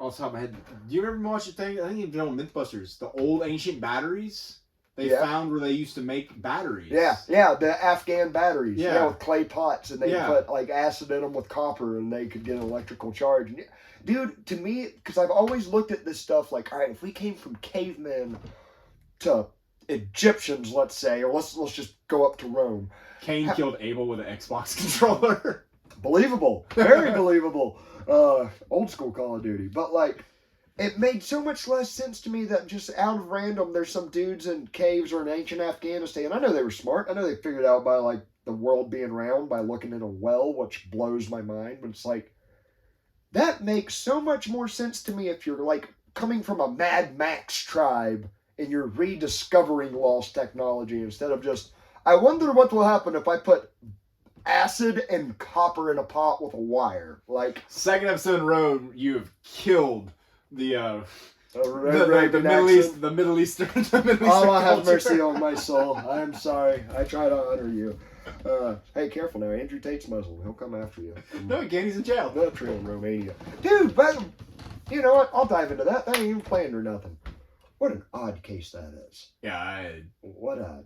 Off the top of my head, do you remember watching the thing? I think you've done Mythbusters. The old ancient batteries they found where they used to make batteries. Yeah, the Afghan batteries. Yeah, with clay pots, and they put like acid in them with copper, and they could get an electrical charge. And, dude, to me, because I've always looked at this stuff like, all right, if we came from cavemen to Egyptians, let's say, or let's just go up to Rome. Cain killed Abel with an Xbox controller. Believable, very believable. Old school Call of Duty, but like it made so much less sense to me that just out of random there's some dudes in caves or in ancient Afghanistan. I know they were smart. I know they figured out by like the world being round by looking in a well, which blows my mind. But it's like that makes so much more sense to me if you're like coming from a Mad Max tribe and you're rediscovering lost technology instead of just, I wonder what will happen if I put acid and copper in a pot with a wire. Like, second episode in a row, you have killed the Middle Eastern. Allah have mercy on my soul. I am sorry. I try to honor you. Hey, careful now. Andrew Tate's Muslim. He'll come after you. No, again, he's in jail. Military in Romania. Dude, but you know what? I'll dive into that. That ain't even planned or nothing. What an odd case that is. Yeah, what a...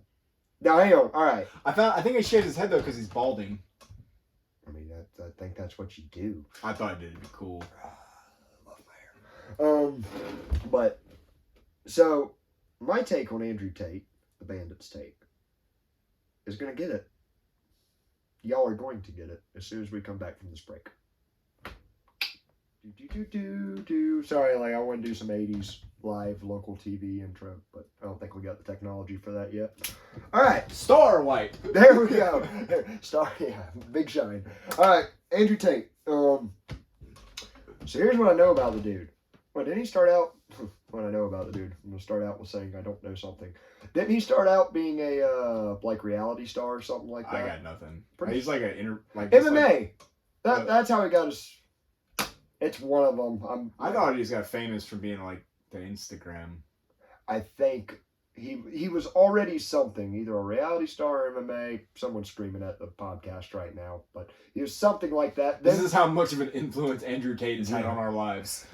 Now, hang on. All right. I think he shaved his head, though, because he's balding. I mean, I think that's what you do. I thought it did be cool. I love my hair. But, so, my take on Andrew Tate, the Bandit's take, is going to get it. Y'all are going to get it as soon as we come back from this break. Sorry, like, I want to do some 80s live local TV intro, but I don't think we got the technology for that yet. All right. Star White. There we go. Big shine. All right, Andrew Tate. So here's what I know about the dude. Well, didn't he start out... What I know about the dude. I'm going to start out with saying I don't know something. Didn't he start out being a, like, reality star or something like that? I got nothing. He's like an... MMA. That's how he got his... It's one of them. I thought he just got famous from being, like, the Instagram. I think he was already something, either a reality star or MMA. Someone's screaming at the podcast right now, but he was something like that. This is how much of an influence Andrew Tate has had on our lives.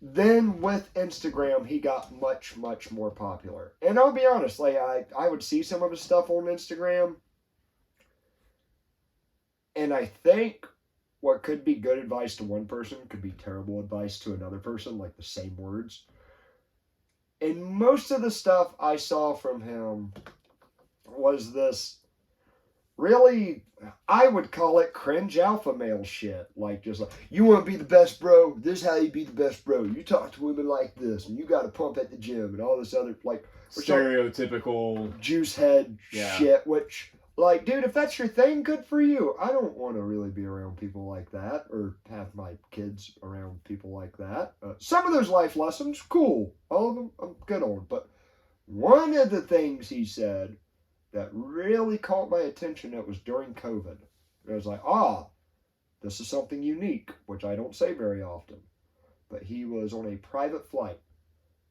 Then with Instagram, he got much, much more popular. And I'll be honest, like I would see some of his stuff on Instagram, and I think what could be good advice to one person could be terrible advice to another person, like the same words. And most of the stuff I saw from him was this really, I would call it cringe alpha male shit. Like, just like, you want to be the best bro? This is how you be the best bro. You talk to women like this, and you got to pump at the gym, and all this other, like... stereotypical... juice head shit, which... Like, dude, if that's your thing, good for you. I don't want to really be around people like that or have my kids around people like that. Some of those life lessons, cool. All of them, I'm good on. But One of the things he said that really caught my attention, it was during COVID. It was like, this is something unique, which I don't say very often. But he was on a private flight.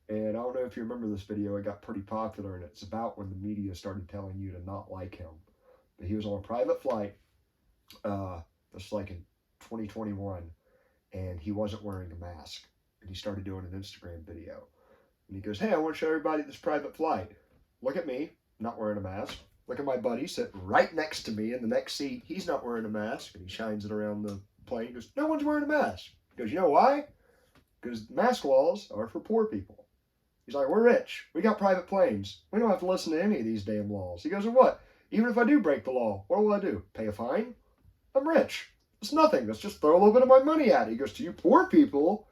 And I don't know if you remember this video, it got pretty popular, and it's about when the media started telling you to not like him. But he was on a private flight, this was like in 2021, and he wasn't wearing a mask. And he started doing an Instagram video. And he goes, hey, I want to show everybody this private flight. Look at me, not wearing a mask. Look at my buddy sitting right next to me in the next seat. He's not wearing a mask. And he shines it around the plane. He goes, no one's wearing a mask. He goes, you know why? Because mask laws are for poor people. He's like, we're rich. We got private planes. We don't have to listen to any of these damn laws. He goes, and what? Even if I do break the law, what will I do? Pay a fine? I'm rich. It's nothing. Let's just throw a little bit of my money at it. He goes, to you poor people,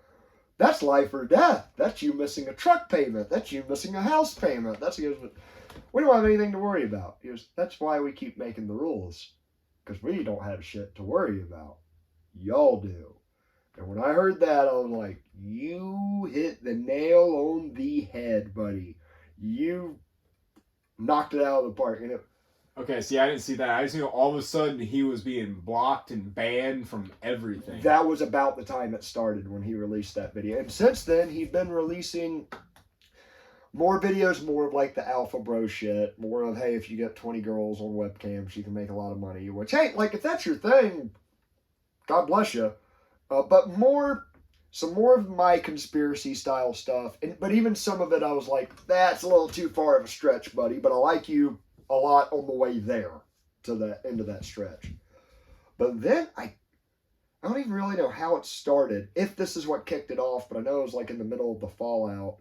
that's life or death. That's you missing a truck payment. That's you missing a house payment. He goes, we don't have anything to worry about. He goes, that's why we keep making the rules. Because we don't have shit to worry about. Y'all do. And when I heard that, I was like, you hit the nail on the head, buddy. You knocked it out of the park. And okay, see, I didn't see that. I just knew all of a sudden he was being blocked and banned from everything. That was about the time it started when he released that video. And since then, he's been releasing more videos, more of like the alpha bro shit. More of, hey, if you get 20 girls on webcams, you can make a lot of money. Which, hey, like, if that's your thing, God bless you. But some more of my conspiracy style stuff. But even some of it, I was like, that's a little too far of a stretch, buddy. But I like you a lot on the way there to the end of that stretch. But then I don't even really know how it started, if this is what kicked it off, but I know it was like in the middle of the fallout.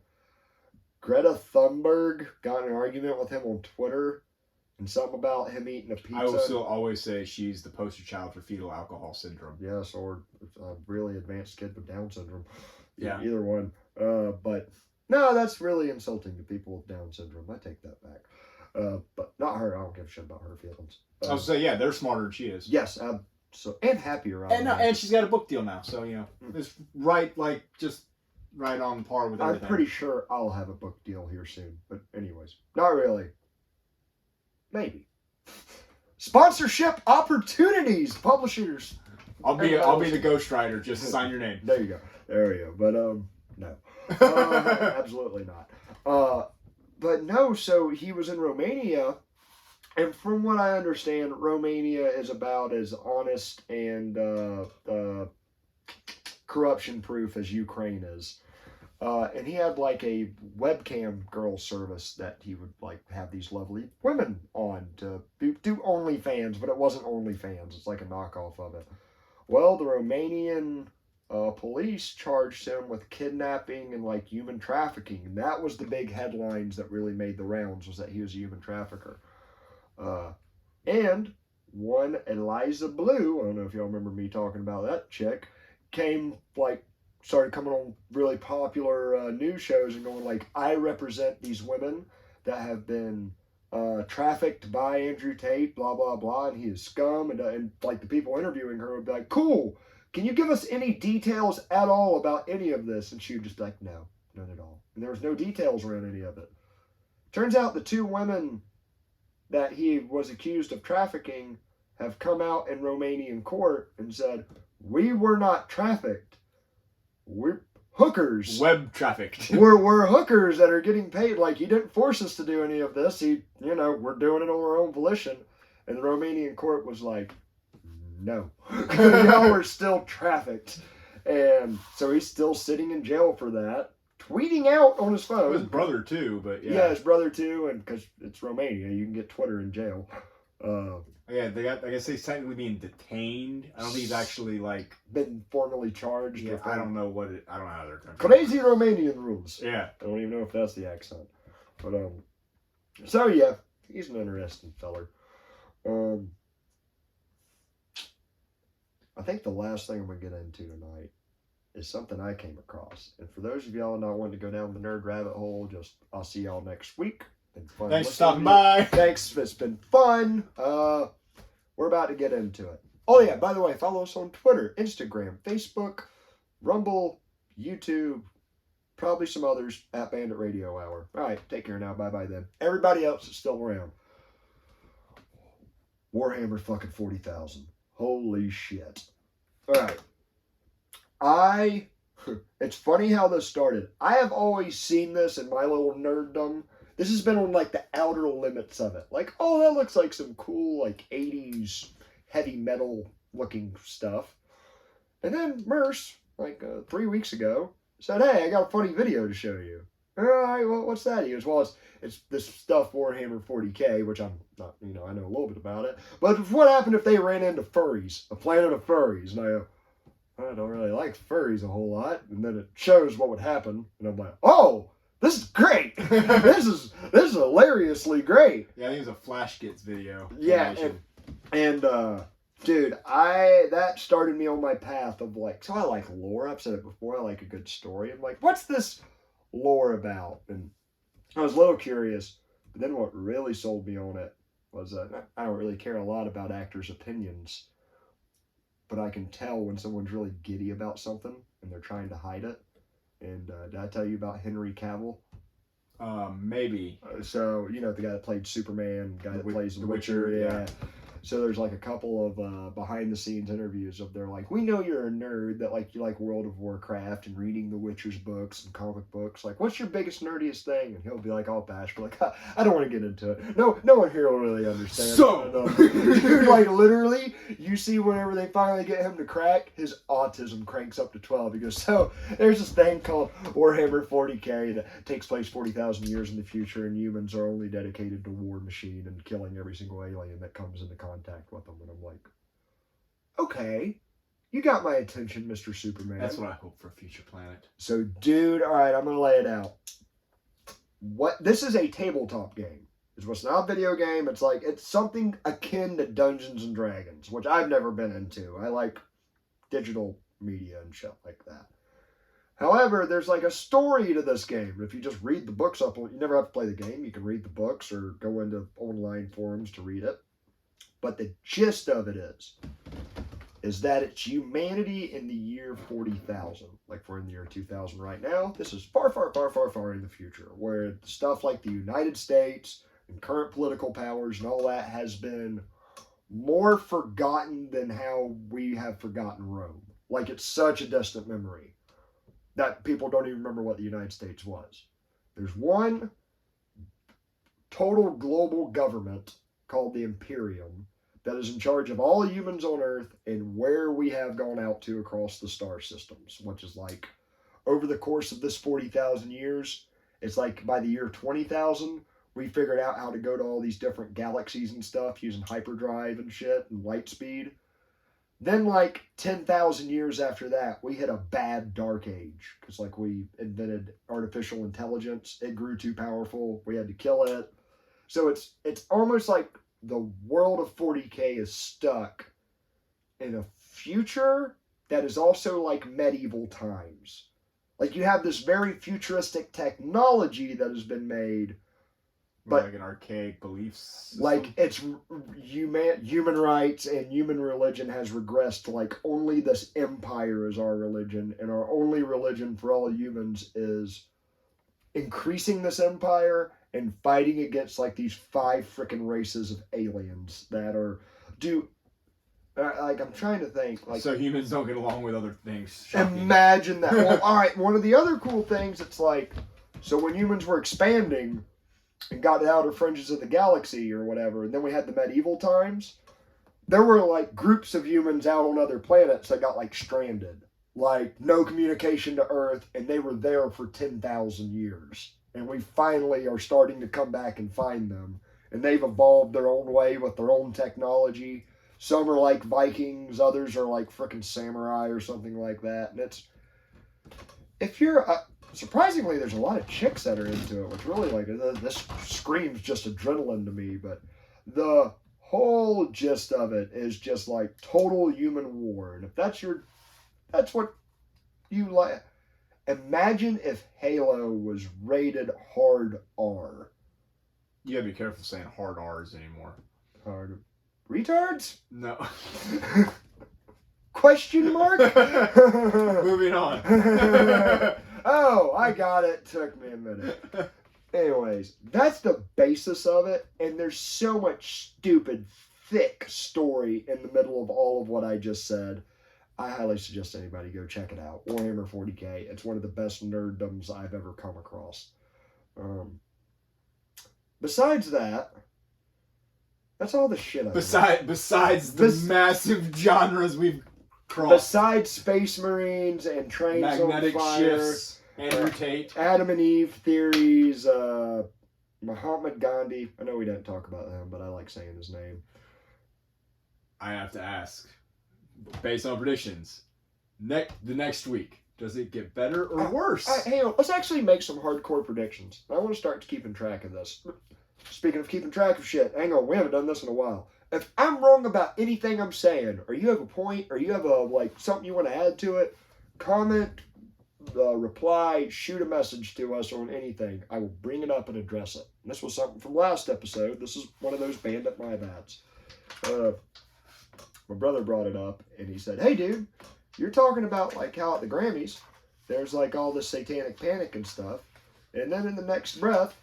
Greta Thunberg got in an argument with him on Twitter, and something about him eating a pizza. I will still always say she's the poster child for fetal alcohol syndrome. Yes, or a really advanced kid with Down syndrome. Yeah. Either one. But no, that's really insulting to people with Down syndrome. I take that back. But not her. I don't give a shit about her feelings. I was say, yeah, they're smarter than she is. Yes, and happier. And she's got a book deal now, so it's right, like just right on par with everything. I'm pretty sure I'll have a book deal here soon. But anyways, not really. Maybe. Sponsorship opportunities, publishers. I'll be the ghostwriter. Just sign your name. There you go. There we go. But no, absolutely not. But no. So he was in Romania, and from what I understand, Romania is about as honest and corruption-proof as Ukraine is. And he had like a webcam girl service that he would like have these lovely women on to do OnlyFans, but it wasn't OnlyFans. It's like a knockoff of it. Well, the Romanian police charged him with kidnapping and like human trafficking. And that was the big headlines that really made the rounds, was that he was a human trafficker. And one Eliza Blue, I don't know if y'all remember me talking about that chick, started coming on really popular news shows and going like, I represent these women that have been trafficked by Andrew Tate, blah, blah, blah, and he is scum. And like the people interviewing her would be like, cool, can you give us any details at all about any of this? And she would just be like, no, none at all. And there was no details around any of it. Turns out the two women that he was accused of trafficking have come out in Romanian court and said, we were not trafficked. We're hookers. Web trafficked. we're hookers that are getting paid. Like, he didn't force us to do any of this. We're doing it on our own volition. And the Romanian court was like, no. Y'all are still trafficked. And so he's still sitting in jail for that. Tweeting out on his phone. His brother too, but yeah. Yeah, his brother too, and because it's Romania, you can get Twitter in jail. Yeah, I guess he's technically being detained. I don't think he's actually like been formally charged. Yeah, I don't know how they're country. Crazy Romanian rules. Yeah, I don't even know if that's the accent, but so yeah, he's an interesting feller. I think the last thing I'm gonna get into tonight is something I came across, and for those of y'all not wanting to go down the nerd rabbit hole, I'll see y'all next week. Been fun. Thanks for stopping by. Thanks, it's been fun. We're about to get into it. Oh yeah, by the way, follow us on Twitter, Instagram, Facebook, Rumble, YouTube, Probably some others at Bandit Radio Hour. All right, take care now. Bye-bye then. Everybody else is still around. Warhammer fucking 40,000. Holy shit. All right. It's funny how this started. I have always seen this in my little nerddom. This has been on like the outer limits of it. Like, oh, that looks like some cool like 80s heavy metal looking stuff. And then Merce, like 3 weeks ago, said, hey, I got a funny video to show you. All right, well, what's that? He goes, well, it's this stuff Warhammer 40K, which I'm not, I know a little bit about it. But what happened if they ran into furries, a planet of furries? And I go, I don't really like furries a whole lot. And then it shows what would happen. And I'm like, oh, this is great. this is hilariously great. Yeah, I think it was a Flash Gets video. Yeah, and dude, that started me on my path of like, so I like lore. I've said it before. I like a good story. I'm like, what's this lore about? And I was a little curious. But then what really sold me on it was I don't really care a lot about actors' opinions, but I can tell when someone's really giddy about something and they're trying to hide it. And did I tell you about Henry Cavill? Maybe. So, the guy that played Superman, the guy that plays The Witcher. Yeah. So there's like a couple of behind the scenes interviews of they're like, we know you're a nerd, that like you like World of Warcraft and reading the Witcher's books and comic books. Like, what's your biggest nerdiest thing? And he'll be like all bashful, like, I don't want to get into it. No one here will really understand. So dude, like literally, you see whenever they finally get him to crack, his autism cranks up to 12. He goes, so there's this thing called Warhammer 40K that takes place 40,000 years in the future, and humans are only dedicated to War Machine and killing every single alien that comes into contact with them. And I'm like, okay, you got my attention, Mr. Superman. That's what I hope for a future planet. So, dude, all right, I'm gonna lay it out. This is a tabletop game. It's not a video game. It's something akin to Dungeons and Dragons, which I've never been into. I like digital media and shit like that. However, there's like a story to this game. If you just read the books up, you never have to play the game. You can read the books or go into online forums to read it. But the gist of it is that it's humanity in the year 40,000. Like we're in the year 2000 right now. This is far, far, far, far, far in the future, where stuff like the United States and current political powers and all that has been more forgotten than how we have forgotten Rome. Like it's such a distant memory that people don't even remember what the United States was. There's one total global government called the Imperium that is in charge of all humans on Earth and where we have gone out to across the star systems, which is like over the course of this 40,000 years, it's like by the year 20,000, we figured out how to go to all these different galaxies and stuff using hyperdrive and shit and light speed. Then like 10,000 years after that, we hit a bad dark age because like we invented artificial intelligence. It grew too powerful. We had to kill it. So it's almost like the world of 40K is stuck in a future that is also like medieval times. Like you have this very futuristic technology that has been made, but like an archaic belief system. Like it's human rights and human religion has regressed to like only this empire is our religion, and our only religion for all humans is increasing this empire and fighting against like these 5 freaking races of aliens that are like I'm trying to think like, so humans don't get along with other things. Shocking. Imagine that. Well, all right, one of the other cool things, it's like, so when humans were expanding and got to the outer fringes of the galaxy or whatever, and then we had the medieval times, there were like groups of humans out on other planets that got like stranded, like no communication to Earth, and they were there for 10,000 years. And we finally are starting to come back and find them. And they've evolved their own way with their own technology. Some are like Vikings, others are like frickin' samurai or something like that. And it's, if you're, surprisingly, there's a lot of chicks that are into it, which really like, this screams just adrenaline to me. But the whole gist of it is just like total human war. And if that's what you like. Imagine if Halo was rated hard R. You gotta be careful saying hard R's anymore. Hard retards? No. Question mark? Moving on. Oh, I got it. Took me a minute. Anyways, that's the basis of it, and there's so much stupid, thick story in the middle of all of what I just said. I highly suggest anybody go check it out. Warhammer 40K. It's one of the best nerddoms I've ever come across. Besides that, that's all the shit I've Besides the massive genres we've crossed. Besides Space Marines and Trains Magnetic on Fire, Shifts, Andrew Tate, Adam and Eve theories, Mahatma Gandhi. I know we didn't talk about him, but I like saying his name. I have to ask, based on predictions, the next week, does it get better or worse? Hang on, let's actually make some hardcore predictions. I want to start keeping track of this. Speaking of keeping track of shit, hang on, we haven't done this in a while. If I'm wrong about anything I'm saying, or you have a point, or you have something you want to add to it, comment, reply, shoot a message to us on anything. I will bring it up and address it. And this was something from last episode. This is one of those Bandit my bads. My brother brought it up, and he said, "Hey, dude, you're talking about how at the Grammys, there's all this satanic panic and stuff, and then in the next breath,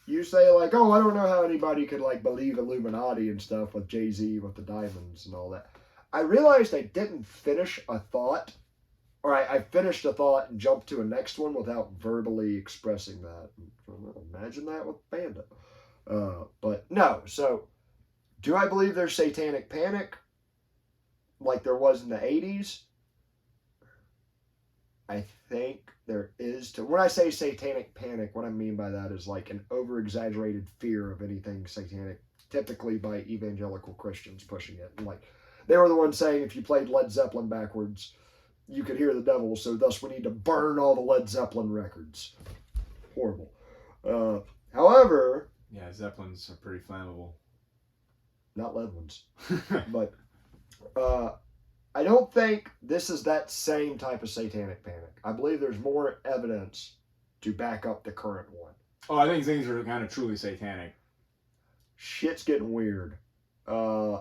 you say oh, I don't know how anybody could believe Illuminati and stuff with Jay-Z with the diamonds and all that." I realized I didn't finish a thought, or I finished a thought and jumped to a next one without verbally expressing that. Imagine that with Bandit. But no, so do I believe there's satanic panic like there was in the 80s? I think there is. When I say satanic panic, what I mean by that is an over-exaggerated fear of anything satanic, typically by evangelical Christians pushing it. And they were the ones saying if you played Led Zeppelin backwards, you could hear the devil, so thus we need to burn all the Led Zeppelin records. Horrible. However... Yeah, Zeppelins are pretty flammable. Not lead ones. But... I don't think this is that same type of satanic panic. I believe there's more evidence to back up the current one. Oh, I think things are kind of truly satanic. Shit's getting weird. And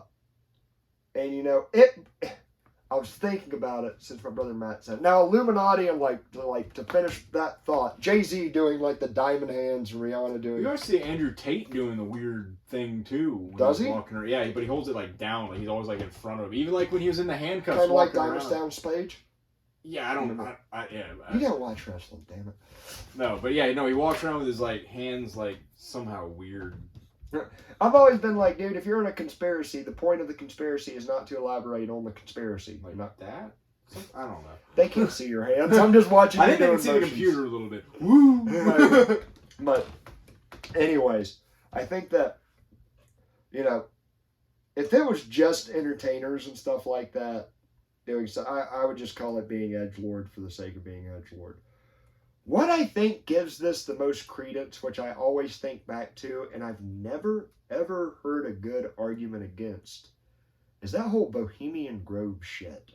I was thinking about it since my brother Matt said. Now, Illuminati and to finish that thought, Jay-Z doing the diamond hands and Rihanna doing. You always see Andrew Tate doing the weird thing too. Does he? Walking around. Yeah, but he holds it down. He's always in front of him. Even when he was in the handcuffs. Kind of like Diamond Down's Page. Yeah, I don't. You gotta watch wrestling, damn it. No, but yeah, no, he walks around with his hands somehow weird. I've always been dude, if you're in a conspiracy, the point of the conspiracy is not to elaborate on the conspiracy. Not that? I don't know. They can't see your hands. I'm just watching you I think they can see the computer a little bit. Woo! But anyways, I think that, if it was just entertainers and stuff like that doing so, I would just call it being edgelord for the sake of being edgelord. What I think gives this the most credence, which I always think back to, and I've never, ever heard a good argument against, is that whole Bohemian Grove shit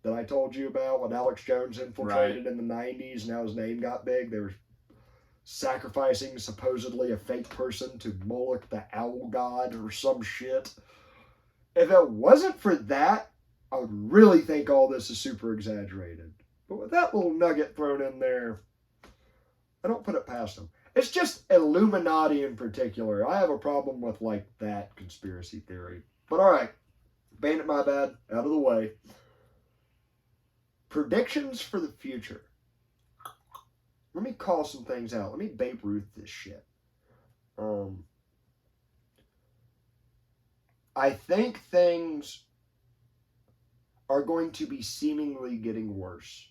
that I told you about when Alex Jones infiltrated in the 90s. Now his name got big. They were sacrificing supposedly a fake person to Moloch the owl god or some shit. If it wasn't for that, I would really think all this is super exaggerated. But with that little nugget thrown in there, I don't put it past them. It's just Illuminati in particular. I have a problem with that conspiracy theory. But alright, Bandit my bad, out of the way. Predictions for the future. Let me call some things out. Let me Babe Ruth this shit. I think things are going to be seemingly getting worse.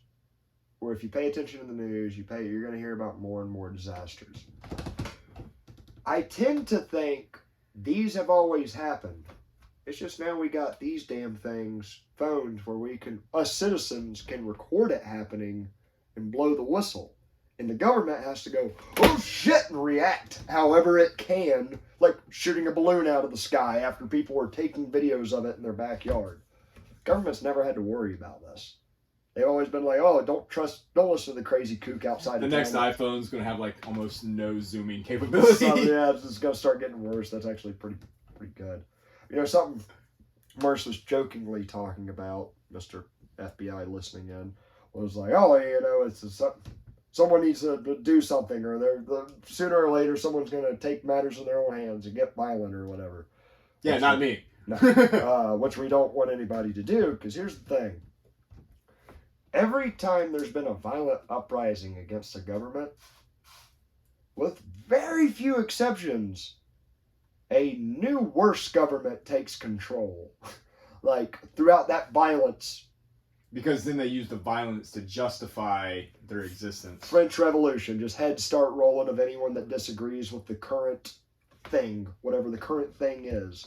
Or if you pay attention to the news, you're going to hear about more and more disasters. I tend to think these have always happened. It's just now we got these damn things, phones, where us citizens can record it happening and blow the whistle. And the government has to go, oh shit, and react however it can, like shooting a balloon out of the sky after people are taking videos of it in their backyard. Government's never had to worry about this. They've always been like, oh, don't listen to the crazy kook outside the of next town. iPhone's going to have almost no zooming capability. So, yeah, it's going to start getting worse. That's actually pretty good. Something Merce was jokingly talking about, Mr. FBI listening in, was like, oh, it's something. Someone needs to do something, or sooner or later someone's going to take matters in their own hands and get violent or whatever. Yeah, not me. No, which we don't want anybody to do, because here's the thing. Every time there's been a violent uprising against the government, with very few exceptions, a new worse government takes control. Like, throughout that violence. Because then they use the violence to justify their existence. French Revolution, just heads start rolling of anyone that disagrees with the current thing, whatever the current thing is.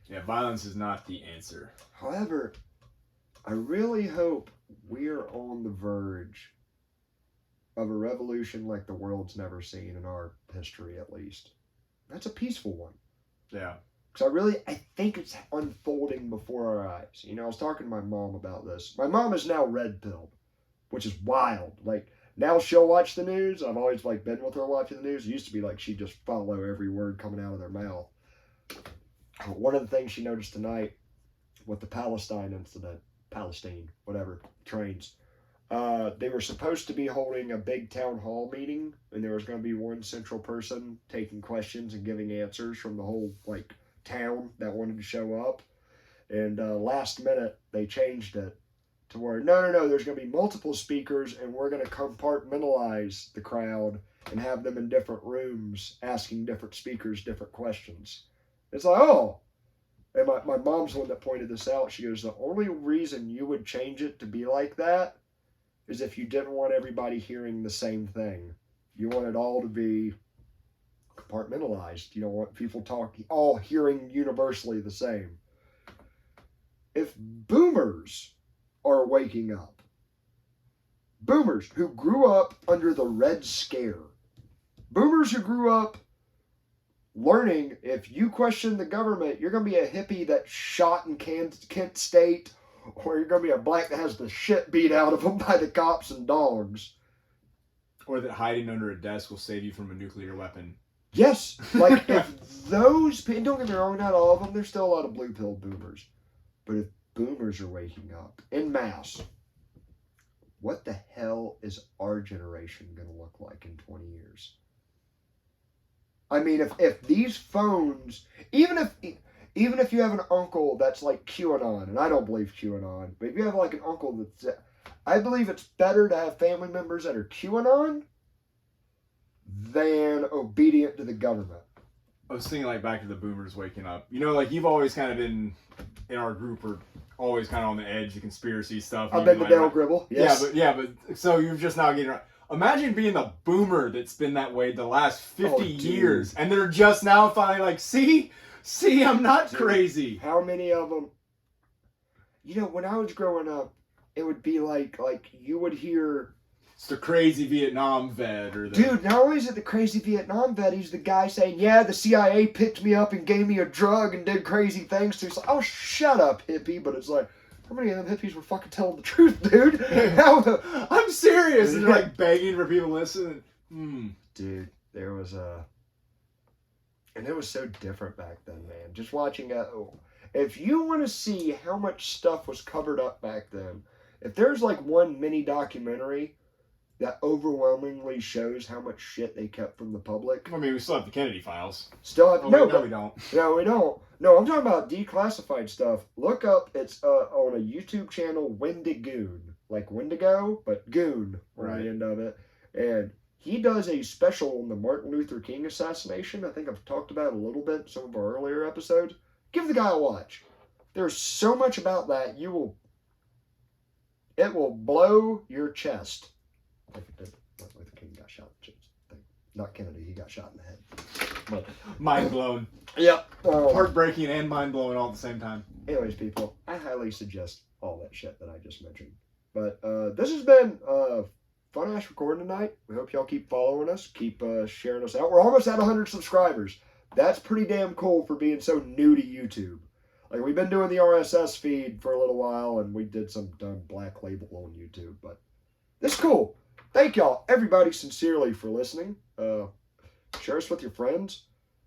Yeah, violence is not the answer. However, I really hope we're on the verge of a revolution like the world's never seen in our history, at least. That's a peaceful one. Yeah. Because I think it's unfolding before our eyes. You know, I was talking to my mom about this. My mom is now red-pilled, which is wild. Like, now she'll watch the news. I've always, been with her watching the news. It used to be like she'd just follow every word coming out of their mouth. One of the things she noticed tonight with the Palestine incident, trains, they were supposed to be holding a big town hall meeting, and there was going to be one central person taking questions and giving answers from the whole, town that wanted to show up. And last minute, they changed it to where, no, there's going to be multiple speakers, and we're going to compartmentalize the crowd and have them in different rooms asking different speakers different questions. It's like, oh. And my mom's the one that pointed this out. She goes, the only reason you would change it to be like that is if you didn't want everybody hearing the same thing. You want it all to be compartmentalized. You don't want people all hearing universally the same. If boomers are waking up, boomers who grew up under the Red Scare, boomers who grew up learning if you question the government, you're going to be a hippie that's shot in Kent State, or you're going to be a black that has the shit beat out of them by the cops and dogs. Or that hiding under a desk will save you from a nuclear weapon. Yes, if those people, don't get me wrong, not all of them, there's still a lot of blue pill boomers. But if boomers are waking up en masse, what the hell is our generation going to look like in 20 years? I mean, if these phones, even if you have an uncle that's like QAnon, and I don't believe QAnon, but if you have an uncle that's, I believe it's better to have family members that are QAnon than obedient to the government. I was thinking back to the boomers waking up. You know, you've always kind of been in our group, or always kind of on the edge of conspiracy stuff. I've been the Dale Gribble. Yes. Yeah, but so you're just now getting around. Imagine being the boomer that's been that way the last 50 years, and they're just now finally see, I'm not crazy. How many of them? You know, when I was growing up, it would be like you would hear, it's the crazy Vietnam vet, or dude. Not only is it the crazy Vietnam vet, he's the guy saying, "Yeah, the CIA picked me up and gave me a drug and did crazy things." So it's like, "Oh, shut up, hippie!" But it's like, how many of them hippies were fucking telling the truth, dude? I'm serious. And they're begging for people to listen. Dude, there was and it was so different back then, man. Just watching if you want to see how much stuff was covered up back then, if there's one mini documentary that overwhelmingly shows how much shit they kept from the public. I mean, we still have the Kennedy files. Still have, no, we don't. No, we don't. No, I'm talking about declassified stuff. Look up, it's on a YouTube channel, Wendigoon. Like Wendigo, but Goon on the end of it. And he does a special on the Martin Luther King assassination. I think I've talked about it a little bit in some of our earlier episodes. Give the guy a watch. There's so much about that, it will blow your chest. Like it did. Martin Luther King got shot. Not Kennedy, he got shot in the head. But mind blown. Yep. Heartbreaking and mind blowing all at the same time. Anyways, people, I highly suggest all that shit that I just mentioned. But this has been fun-ass recording tonight. We hope y'all keep following us, keep sharing us out. We're almost at 100 subscribers. That's pretty damn cool for being so new to YouTube. We've been doing the RSS feed for a little while, and we did some dumb black label on YouTube. But this is cool. Thank y'all, everybody, sincerely for listening. Share us with your friends.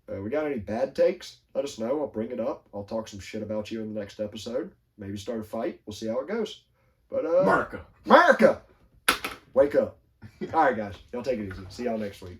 We got any bad takes? Let us know. I'll bring it up. I'll talk some shit about you in the next episode. Maybe start a fight. We'll see how it goes. But America. Wake up. All right, guys. Y'all take it easy. See y'all next week.